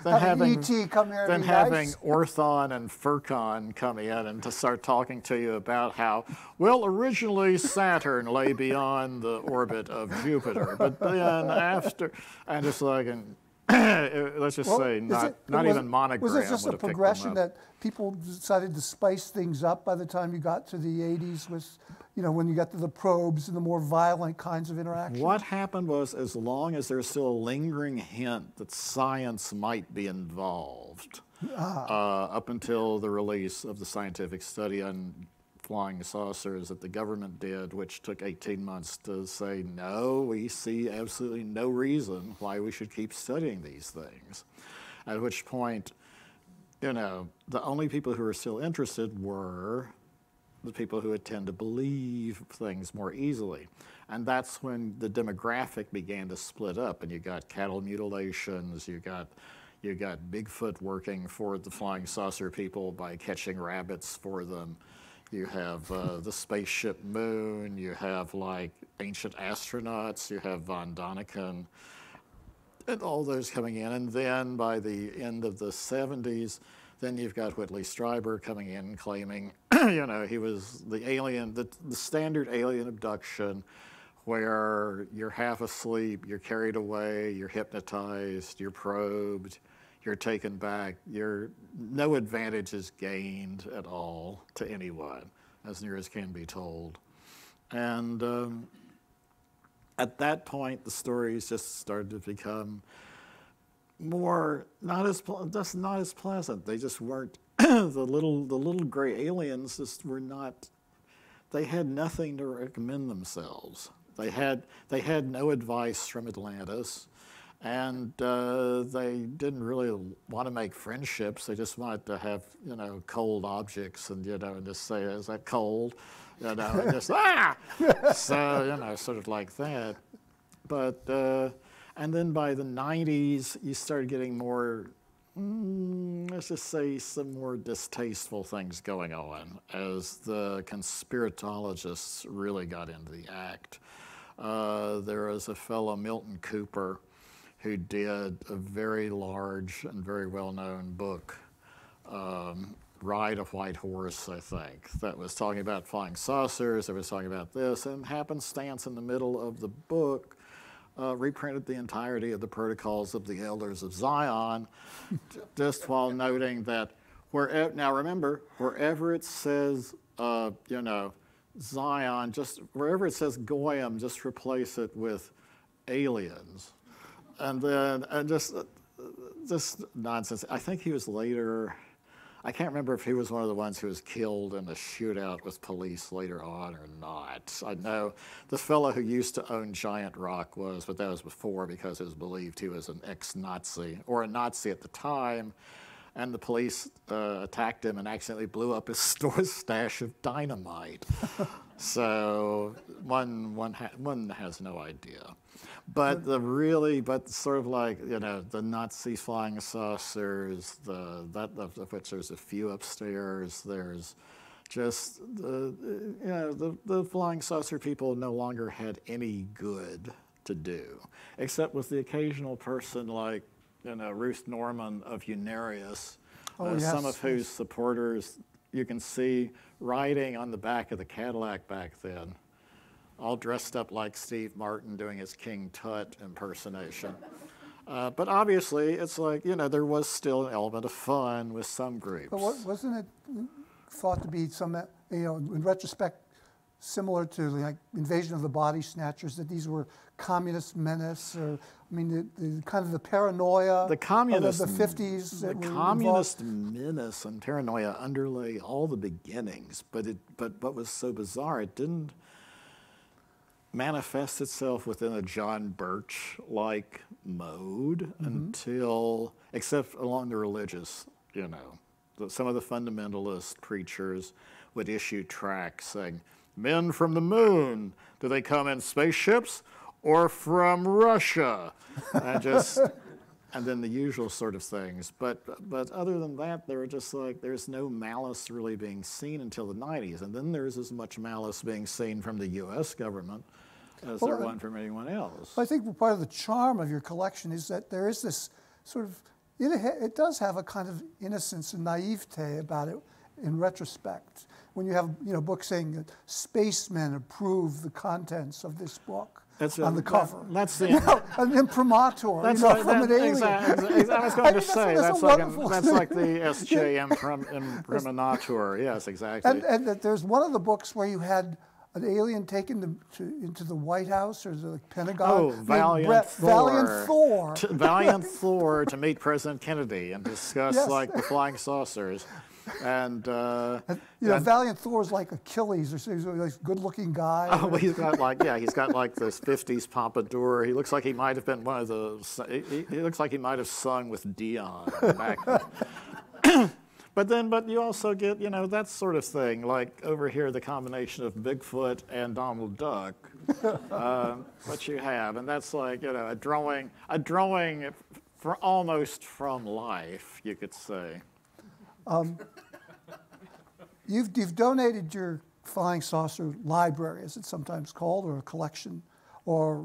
S2: having E.T. come here.
S3: Than having Orthon and Furcon come in and to start talking to you about how, well, originally Saturn lay beyond the orbit of Jupiter, but then after, and it's like, let's just say, not even Monogram.
S2: Was it just a progression that people decided to spice things up by the time you got to the 80s with, you know, when you got to the probes and the more violent kinds of interactions?
S3: What happened was, as long as there's still a lingering hint that science might be involved, up until the release of the scientific study on flying saucers that the government did, which took 18 months to say, no, we see absolutely no reason why we should keep studying these things. At which point, you know, the only people who were still interested were the people who would tend to believe things more easily. And that's when the demographic began to split up, and you got cattle mutilations, you got Bigfoot working for the flying saucer people by catching rabbits for them. You have the spaceship moon, you have like ancient astronauts, you have von Däniken, and all those coming in. And then by the end of the 70s, then you've got Whitley Strieber coming in claiming, you know, he was the alien, the standard alien abduction where you're half asleep, you're carried away, you're hypnotized, you're probed, you're taken back, no advantage is gained at all to anyone, as near as can be told. And at that point, the stories just started to become more, not as pleasant. They just weren't, the little gray aliens just were not, they had nothing to recommend themselves. They had no advice from Atlantis. And they didn't really want to make friendships. They just wanted to have, you know, cold objects and, you know, and just say, is that cold? You know, and just, ah! So, you know, sort of like that. But, and then by the 90s, you started getting more, let's just say, some more distasteful things going on as the conspiratologists really got into the act. There was a fellow, Milton Cooper, who did a very large and very well-known book, Ride a White Horse, I think, that was talking about flying saucers, that was talking about this, and happenstance in the middle of the book reprinted the entirety of the Protocols of the Elders of Zion, just while noting that, now remember, wherever it says, you know, Zion, just wherever it says Goyim, just replace it with aliens. And then, just nonsense. I think he was later, I can't remember if he was one of the ones who was killed in a shootout with police later on or not. I know the fellow who used to own Giant Rock was, but that was before because it was believed he was an ex-Nazi, or a Nazi at the time, and the police attacked him and accidentally blew up his stash of dynamite. So one has no idea. But but sort of like, you know, the Nazi flying saucers, of which there's a few upstairs. There's just the flying saucer people no longer had any good to do, except with the occasional person like, you know, Ruth Norman of Unarius, some of whose supporters you can see riding on the back of the Cadillac back then, all dressed up like Steve Martin doing his King Tut impersonation. But obviously, it's like, you know, there was still an element of fun with some groups.
S2: But wasn't it thought to be some, you know, in retrospect, similar to like Invasion of the Body Snatchers, that these were communist menace, or I mean, the kind of the paranoia of the 50s.
S3: The communist menace and paranoia underlay all the beginnings, but what was so bizarre, it didn't manifest itself within a John Birch-like mode until, except along the religious, you know. Some of the fundamentalist preachers would issue tracts saying, "Men from the moon, do they come in spaceships or from Russia?" And just And then the usual sort of things. But other than that, there were just like, there's no malice really being seen until the 90s. And then there's as much malice being seen from the U.S. government as there was from anyone else.
S2: I think part of the charm of your collection is that there is this sort of, it does have a kind of innocence and naivete about it in retrospect. When you have books saying that spacemen approve the contents of this book. That's on the cover.
S3: That's the
S2: an imprimatur from an alien.
S3: Exactly. I was going to say that's like the SJ imprimatur. Yes, exactly.
S2: And there's one of the books where you had an alien taken into the White House or the Pentagon.
S3: Oh, Valiant Thor.
S2: Valiant Thor.
S3: Valiant Thor to meet President Kennedy and discuss like the flying saucers. And
S2: Valiant Thor is like Achilles, or he's a good-looking guy.
S3: Oh, well, he's got like this '50s pompadour. He looks like he might have been one of the. He looks like he might have sung with Dion back then. But you also get that sort of thing. Like over here, the combination of Bigfoot and Donald Duck. What you have, and that's like a drawing for almost from life, you could say.
S2: You've donated your flying saucer library, as it's sometimes called, or a collection, or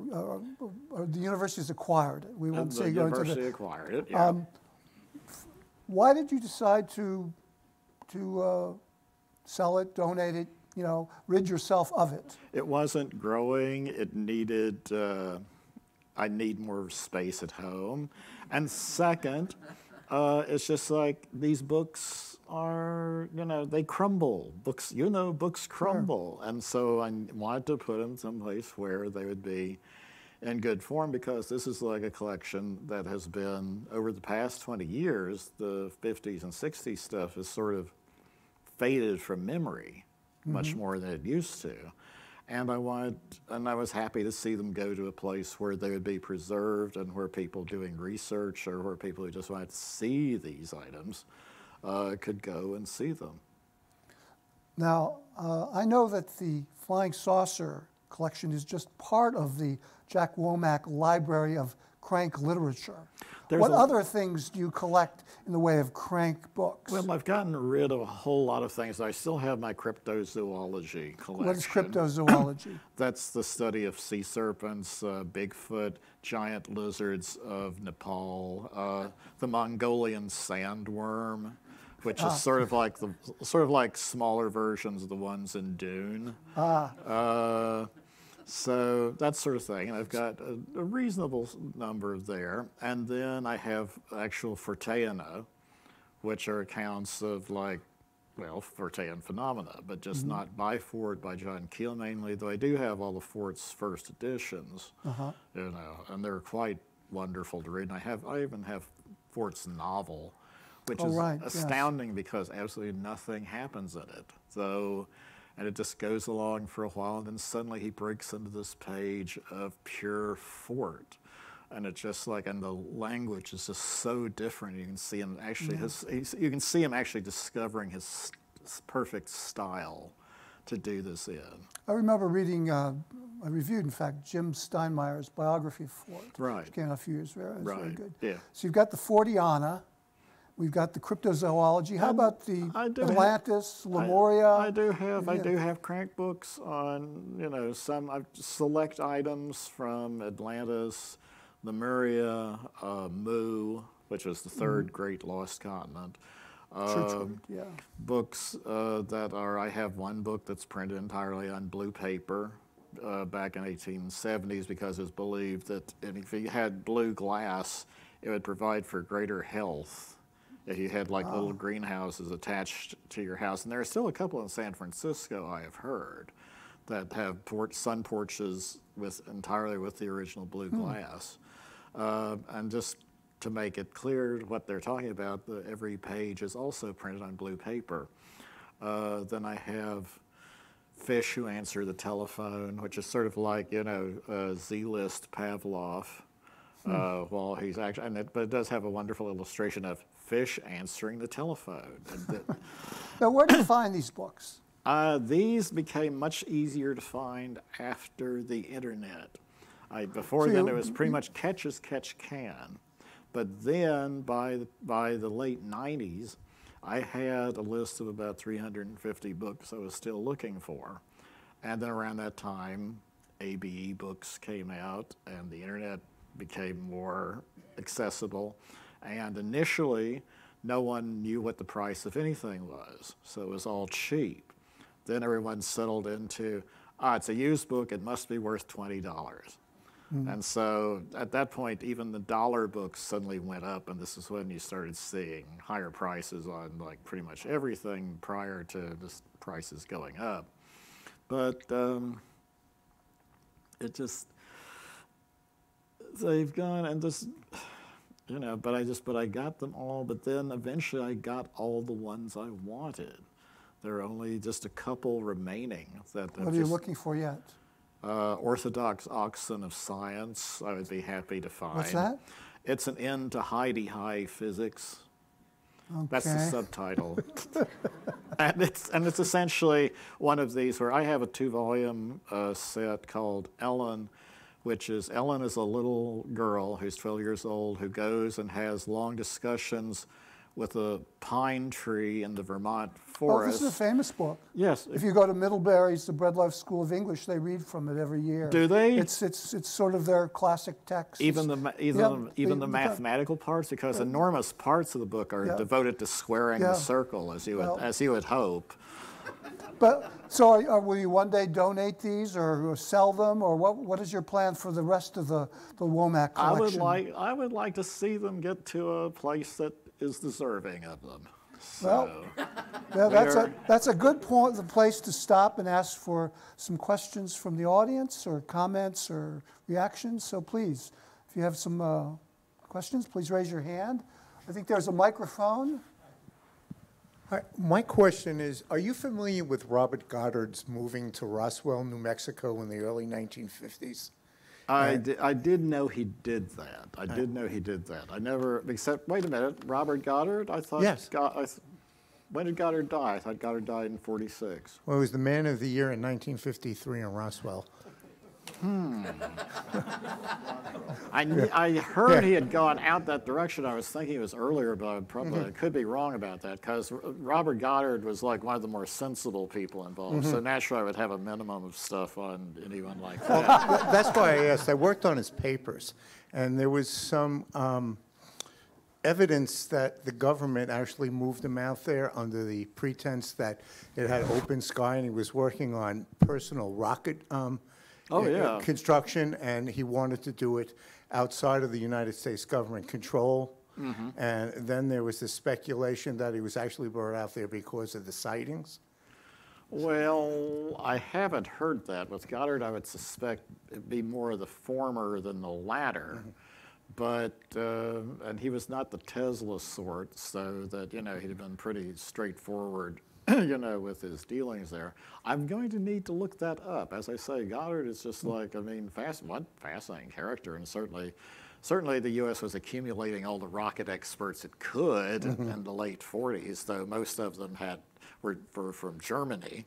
S2: the university's acquired it. We won't say
S3: go into the university acquired it. Yeah.
S2: Why did you decide to sell it, donate it, rid yourself of it?
S3: It wasn't growing. It needed. I need more space at home, and second. It's just like these books are, they crumble. Books crumble. Sure. And so I wanted to put them someplace where they would be in good form, because this is like a collection that has been, over the past 20 years, the 50s and 60s stuff has sort of faded from memory much more than it used to. And I was happy to see them go to a place where they would be preserved, and where people doing research or where people who just wanted to see these items could go and see them.
S2: Now, I know that the Flying Saucer collection is just part of the Jack Womack Library of Crank Literature. What other things do you collect in the way of Crank books?
S3: Well, I've gotten rid of a whole lot of things. I still have my cryptozoology collection.
S2: What is cryptozoology?
S3: That's the study of sea serpents, Bigfoot, giant lizards of Nepal, the Mongolian sandworm, which is sort of like smaller versions of the ones in Dune. So that sort of thing. And I've got a reasonable number there. And then I have actual Forteana, which are accounts of Fortean phenomena, but just not by Fort, by John Keel mainly, though I do have all the Fort's first editions, and they're quite wonderful to read. And I even have Fort's novel, which is astounding because absolutely nothing happens in it. And it just goes along for a while, and then suddenly he breaks into this page of pure Fort. And it's just like, and the language is just so different. You can see him actually, actually discovering his perfect style to do this in.
S2: I remember reading, I reviewed, in fact, Jim Steinmeier's biography of Fort.
S3: Right.
S2: Which came out a few years ago. It was very good.
S3: Yeah.
S2: So you've got the Forteana. We've got the cryptozoology. How about the Atlantis, Lemuria?
S3: I do have crank books on some select items from Atlantis, Lemuria, Mu, which was the third great lost continent. Books that are. I have one book that's printed entirely on blue paper back in 1870s, because it was believed that if you had blue glass, it would provide for greater health. If you had little greenhouses attached to your house. And there are still a couple in San Francisco, I have heard, that have sun porches entirely with the original blue glass. And just to make it clear what they're talking about, every page is also printed on blue paper. Then I have Fish Who Answer the Telephone, which is sort of like, Z-list Pavlov. While he's actually, but it does have a wonderful illustration of fish answering the telephone.
S2: Now, where do you find these books?
S3: These became much easier to find after the internet. Before then, it was pretty much catch as catch can. But then by the late 90s, I had a list of about 350 books I was still looking for. And then around that time, ABE books came out and the internet became more accessible. And initially, no one knew what the price of anything was, so it was all cheap. Then everyone settled into, it's a used book, it must be worth $20. And so at that point, even the dollar books suddenly went up, and this is when you started seeing higher prices on like pretty much everything prior to just prices going up. But it just, they've gone and just, you know, but I got them all, but then eventually I got all the ones I wanted. There are only just a couple remaining that.
S2: What are you looking for yet?
S3: Orthodox Oxen of Science, I would be happy to find.
S2: What's that?
S3: It's an end to Heidi physics.
S2: Okay.
S3: That's the subtitle. and it's essentially one of these where I have a 2-volume set called Ellen, which is Ellen is a little girl who's 12 years old who goes and has long discussions with a pine tree in the Vermont forest.
S2: Oh, this is a famous book.
S3: Yes.
S2: If you go to Middlebury's, the Breadloaf School of English, they read from it every year.
S3: Do they?
S2: It's sort of their classic text.
S3: Even the mathematical parts, because enormous parts of the book are devoted to squaring the circle, as you would hope.
S2: But so, will you one day donate these or sell them, or what is your plan for the rest of the Womack collection?
S3: I would like to see them get to a place that is deserving of them.
S2: Well, that's a good point, the place to stop and ask for some questions from the audience or comments or reactions. So please, if you have some questions, please raise your hand. I think there's a microphone.
S4: Hi, my question is, are you familiar with Robert Goddard's moving to Roswell, New Mexico in the early 1950s?
S3: I did know he did that. I did know he did that. I never, except, wait a minute, Robert Goddard? I thought,
S4: yes.
S3: When did Goddard die? I thought Goddard died in 46.
S4: Well, he was the Man of the Year in 1953 in Roswell.
S3: I heard he had gone out that direction. I was thinking it was earlier, but I could be wrong about that, because Robert Goddard was like one of the more sensible people involved. So naturally I would have a minimum of stuff on anyone like that.
S4: Well, that's why I asked. I worked on his papers, and there was some evidence that the government actually moved him out there under the pretense that it had open sky, and he was working on personal rocket construction, and he wanted to do it outside of the United States government control. And then there was this speculation that he was actually brought out there because of the sightings.
S3: Well, I haven't heard that. With Goddard, I would suspect it'd be more of the former than the latter. But, and he was not the Tesla sort, so that, you know, he'd have been pretty straightforward, you know, with his dealings there. I'm going to need to look that up. As I say, Goddard is just like, I mean, one fascinating character, and certainly the U.S. was accumulating all the rocket experts it could in the late 40s, though most of them were from Germany.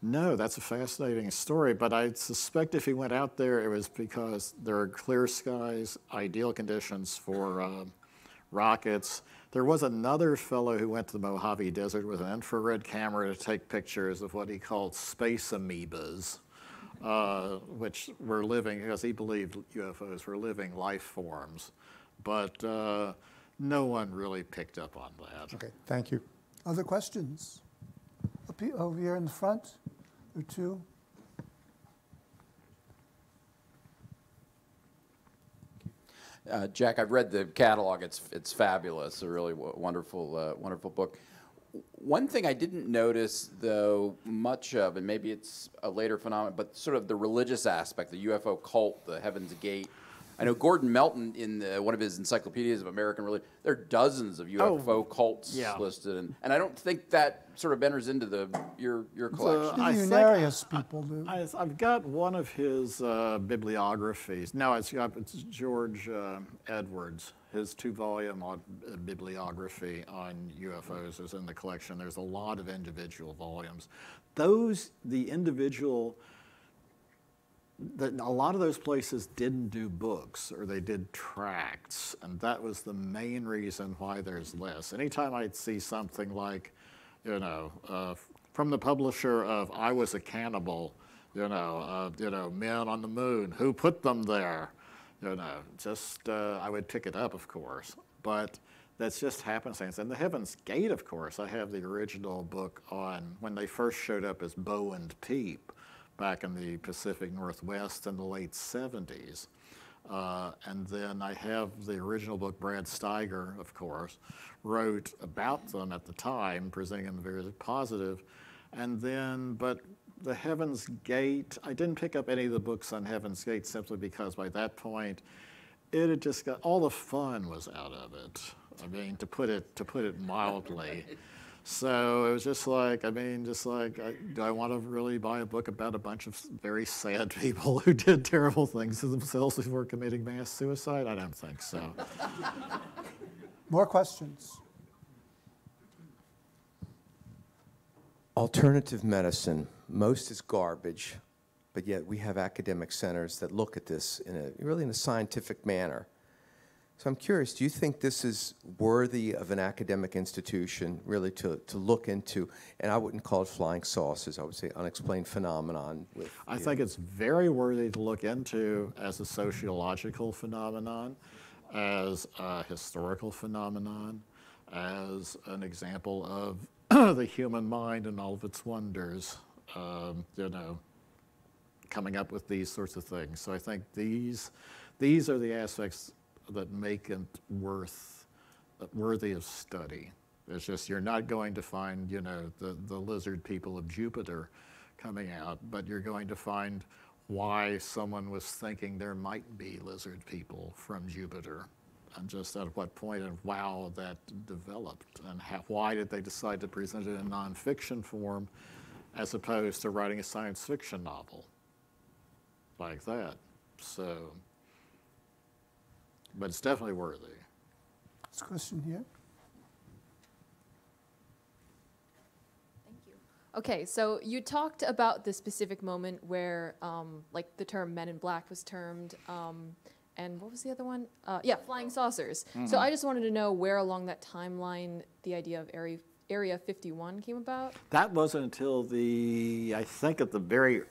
S3: No, that's a fascinating story, but I suspect if he went out there, it was because there are clear skies, ideal conditions for rockets. There was another fellow who went to the Mojave Desert with an infrared camera to take pictures of what he called space amoebas, which were living, because he believed UFOs were living life forms. But no one really picked up on that.
S4: Okay, thank you.
S2: Other questions? Over here in the front, there are two.
S5: Jack, I've read the catalog. It's fabulous. A really wonderful wonderful book. One thing I didn't notice, though, much of, and maybe it's a later phenomenon, but sort of the religious aspect, the UFO cult, the Heaven's Gate. I know Gordon Melton, in one of his encyclopedias of American religion, there are dozens of UFO cults listed, and I don't think that sort of enters into your collection.
S2: The Unarius people do.
S3: I've got one of his bibliographies. No, it's George Edwards. His 2-volume bibliography on UFOs is in the collection. There's a lot of individual volumes. The individual a lot of those places didn't do books, or they did tracts, and that was the main reason why there's less. Anytime I'd see something like, from the publisher of I Was a Cannibal, Men on the Moon, who put them there? I would pick it up, of course, but that's just happenstance. And the Heaven's Gate, of course, I have the original book on when they first showed up as Bo and Peep back in the Pacific Northwest in the late 70s. And then I have the original book Brad Steiger, of course, wrote about them at the time, presenting them very positive. And then, but the Heaven's Gate, I didn't pick up any of the books on Heaven's Gate simply because by that point, it had just got, all the fun was out of it. I mean, to put it mildly. So it was just like, do I want to really buy a book about a bunch of very sad people who did terrible things to themselves before committing mass suicide? I don't think so.
S2: More questions?
S6: Alternative medicine, most is garbage, but yet we have academic centers that look at this really in a scientific manner. So I'm curious, do you think this is worthy of an academic institution really to look into, and I wouldn't call it flying saucers, I would say unexplained phenomenon.
S3: I think it's very worthy to look into as a sociological phenomenon, as a historical phenomenon, as an example of the human mind and all of its wonders, coming up with these sorts of things. So I think these are the aspects that make it worthy of study. It's just you're not going to find, the lizard people of Jupiter coming out, but you're going to find why someone was thinking there might be lizard people from Jupiter, and just at what point and how that developed, and why did they decide to present it in nonfiction form as opposed to writing a science fiction novel like that. So, but it's definitely worthy.
S2: This question here.
S7: Thank you. Okay, so you talked about the specific moment where, like, the term "Men in Black" was termed, and what was the other one? Yeah, flying saucers. Mm-hmm. So I just wanted to know where along that timeline the idea of Area 51 came about.
S3: That wasn't until I think at the very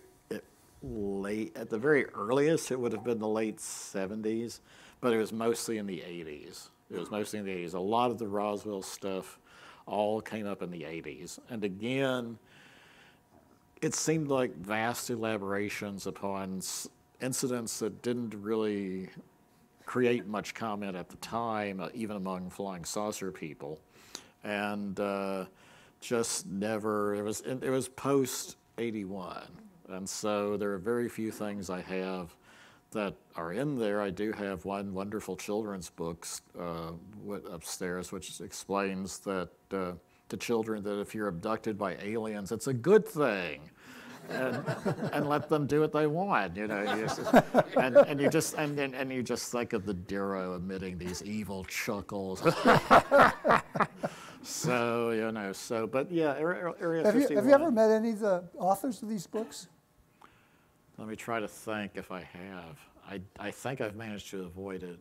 S3: earliest, it would have been the late 70s, but it was mostly in the 80s. A lot of the Roswell stuff all came up in the 80s. And again, it seemed like vast elaborations upon incidents that didn't really create much comment at the time, even among flying saucer people. And just never, it was post 81. And so there are very few things I have that are in there. I do have one wonderful children's book upstairs, which explains that to children that if you're abducted by aliens, it's a good thing. And let them do what they want, and you just think of the Darrow emitting these evil chuckles. So, but yeah, Area 51.
S2: Have you ever met any of the authors of these books?
S3: Let me try to think if I have. I think I've managed to avoid it.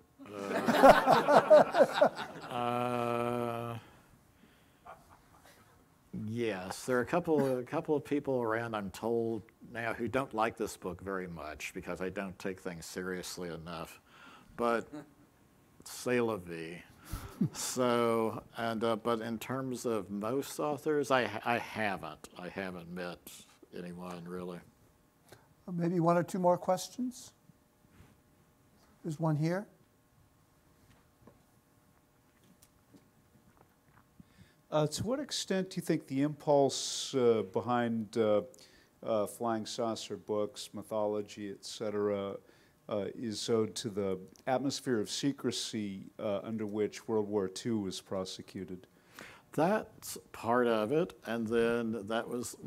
S3: Yes, there are a couple of people around, I'm told now, who don't like this book very much because I don't take things seriously enough. But c'est la vie. So, but in terms of most authors, I haven't met anyone really.
S2: Maybe one or two more questions. There's one here.
S8: To what extent do you think the impulse behind flying saucer books, mythology, etc., is owed to the atmosphere of secrecy under which World War II was prosecuted?
S3: That's part of it, and then that was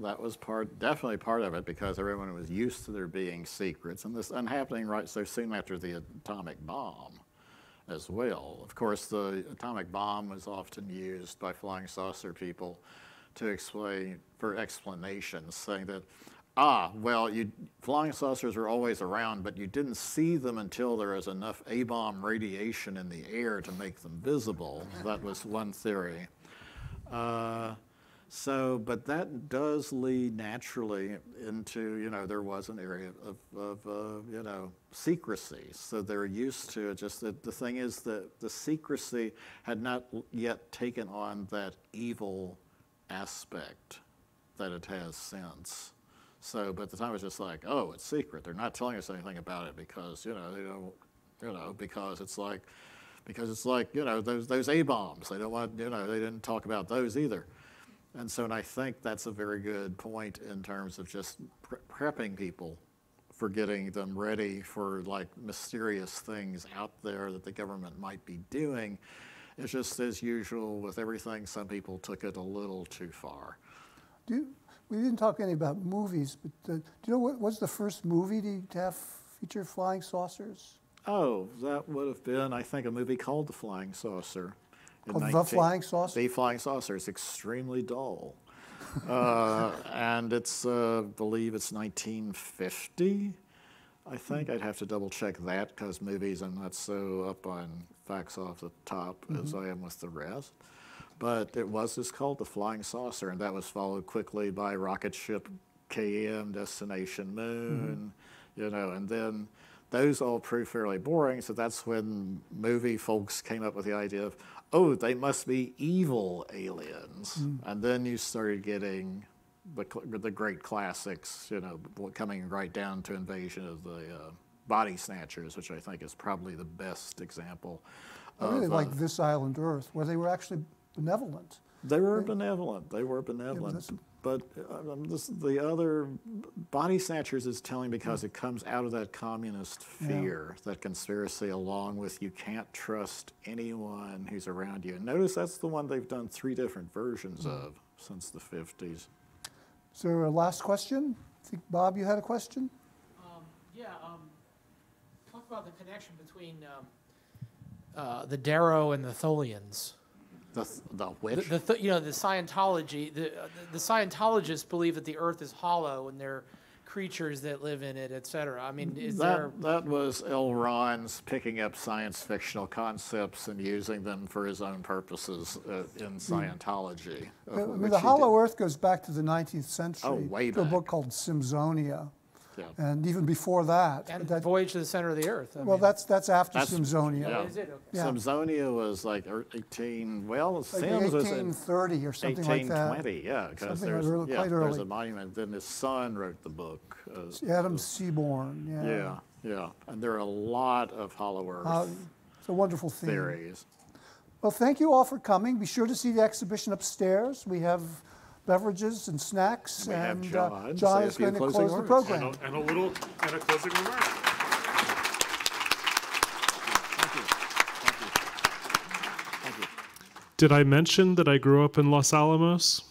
S3: definitely part of it, because everyone was used to there being secrets, and this happening right so soon after the atomic bomb as well. Of course, the atomic bomb was often used by flying saucer people to explain, for explanations, saying that, Well, flying saucers are always around, but you didn't see them until there was enough A-bomb radiation in the air to make them visible. That was one theory. But that does lead naturally into, there was an area of secrecy. So they're used to it. Just that the thing is that the secrecy had not yet taken on that evil aspect that it has since. So, but at the time it was just like, oh, it's secret. They're not telling us anything about it because, they don't, because it's like, those A-bombs. They don't want, they didn't talk about those either. And so, and I think that's a very good point in terms of just prepping people for getting them ready for like mysterious things out there that the government might be doing. It's just as usual with everything, some people took it a little too far.
S2: We didn't talk any about movies, but do you know what was the first movie to have feature flying saucers?
S3: Oh, that would have been, I think, a movie called The Flying Saucer.
S2: Called The Flying Saucer?
S3: The Flying Saucer. It's extremely dull. And it's, I believe it's 1950. I think I'd have to double check that because movies, I'm not so up on facts off the top as I am with the rest. But it was just called The Flying Saucer, and that was followed quickly by Rocket Ship KM, Destination Moon, and then those all proved fairly boring, so that's when movie folks came up with the idea of, oh, they must be evil aliens. And then you started getting the great classics, coming right down to Invasion of the Body Snatchers, which I think is probably the best example.
S2: I really like This Island Earth, where they were actually benevolent.
S3: They were benevolent. They were benevolent. Yeah, but the other Body Snatchers is telling because it comes out of that communist fear, that conspiracy, along with you can't trust anyone who's around you. And notice that's the one they've done 3 different versions of since the 50s.
S2: Is there a last question? I think, Bob, you had a question?
S9: Talk about the connection between the Darrow and the Tholians.
S3: The which?
S9: The Scientology. The Scientologists believe that the Earth is hollow and there are creatures that live in it, etc. I mean,
S3: that was L. Ron's picking up science fictional concepts and using them for his own purposes in Scientology.
S2: The Hollow Earth goes back to the 19th century.
S3: Oh, way
S2: to
S3: back.
S2: a book called Simsonia.
S3: Yeah.
S2: And even before that.
S9: And Voyage to the Center of the Earth.
S2: That's after Simsonia.
S3: Yeah.
S9: Is it? Okay.
S2: Yeah.
S3: Simsonia was like 18, well,
S2: like
S3: Sims was in
S2: 1830 or something like that.
S3: 1820, yeah, because
S2: Something
S3: there's
S2: early.
S3: a monument. Then his son wrote the book.
S2: Adam Seaborn,
S3: Yeah, and there are a lot of Hollow Earth
S2: it's a wonderful theme.
S3: theories.
S2: Well, thank you all for coming. Be sure to see the exhibition upstairs. We have beverages and snacks,
S3: and
S2: John is going to close the program.
S1: And a closing remark.
S3: Thank you.
S1: Did I mention that I grew up in Los Alamos?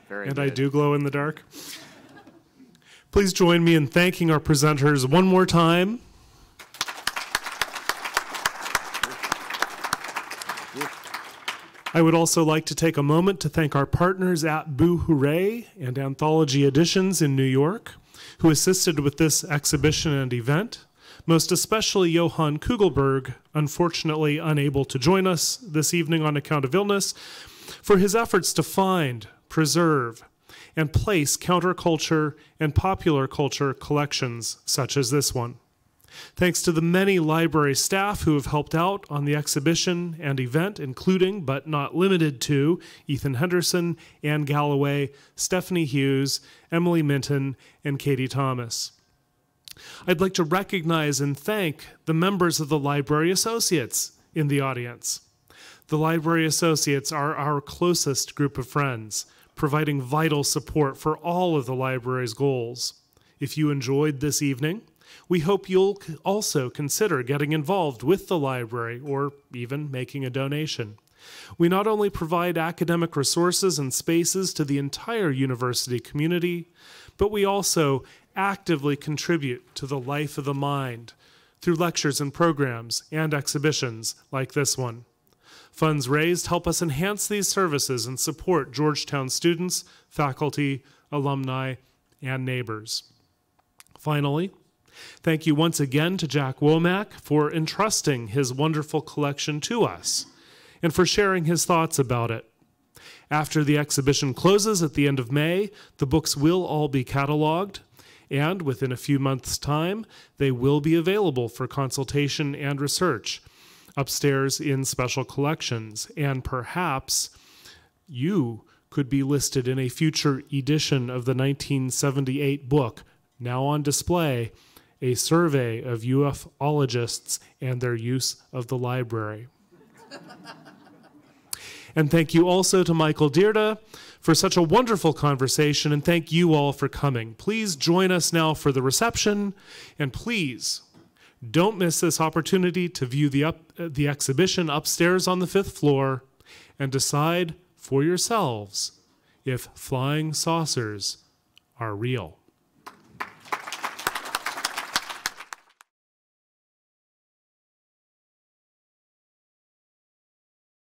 S3: Very
S1: and
S3: good.
S1: I do glow in the dark. Please join me in thanking our presenters one more time. I would also like to take a moment to thank our partners at Boo Hooray and Anthology Editions in New York, who assisted with this exhibition and event, most especially Johan Kugelberg, unfortunately unable to join us this evening on account of illness, for his efforts to find, preserve, and place counterculture and popular culture collections such as this one. Thanks to the many library staff who have helped out on the exhibition and event, including, but not limited to, Ethan Henderson, Anne Galloway, Stephanie Hughes, Emily Minton, and Katie Thomas. I'd like to recognize and thank the members of the Library Associates in the audience. The Library Associates are our closest group of friends, providing vital support for all of the library's goals. If you enjoyed this evening, we hope you'll also consider getting involved with the library or even making a donation. We not only provide academic resources and spaces to the entire university community, but we also actively contribute to the life of the mind through lectures and programs and exhibitions like this one. Funds raised help us enhance these services and support Georgetown students, faculty, alumni, and neighbors. Finally, thank you once again to Jack Womack for entrusting his wonderful collection to us and for sharing his thoughts about it. After the exhibition closes at the end of May, the books will all be cataloged, and within a few months' time, they will be available for consultation and research upstairs in special collections, and perhaps you could be listed in a future edition of the 1978 book, now on display, A Survey of Ufologists and Their Use of the Library. And thank you also to Michael Dyrda for such a wonderful conversation, and thank you all for coming. Please join us now for the reception, and please don't miss this opportunity to view the exhibition upstairs on the 5th floor and decide for yourselves if flying saucers are real.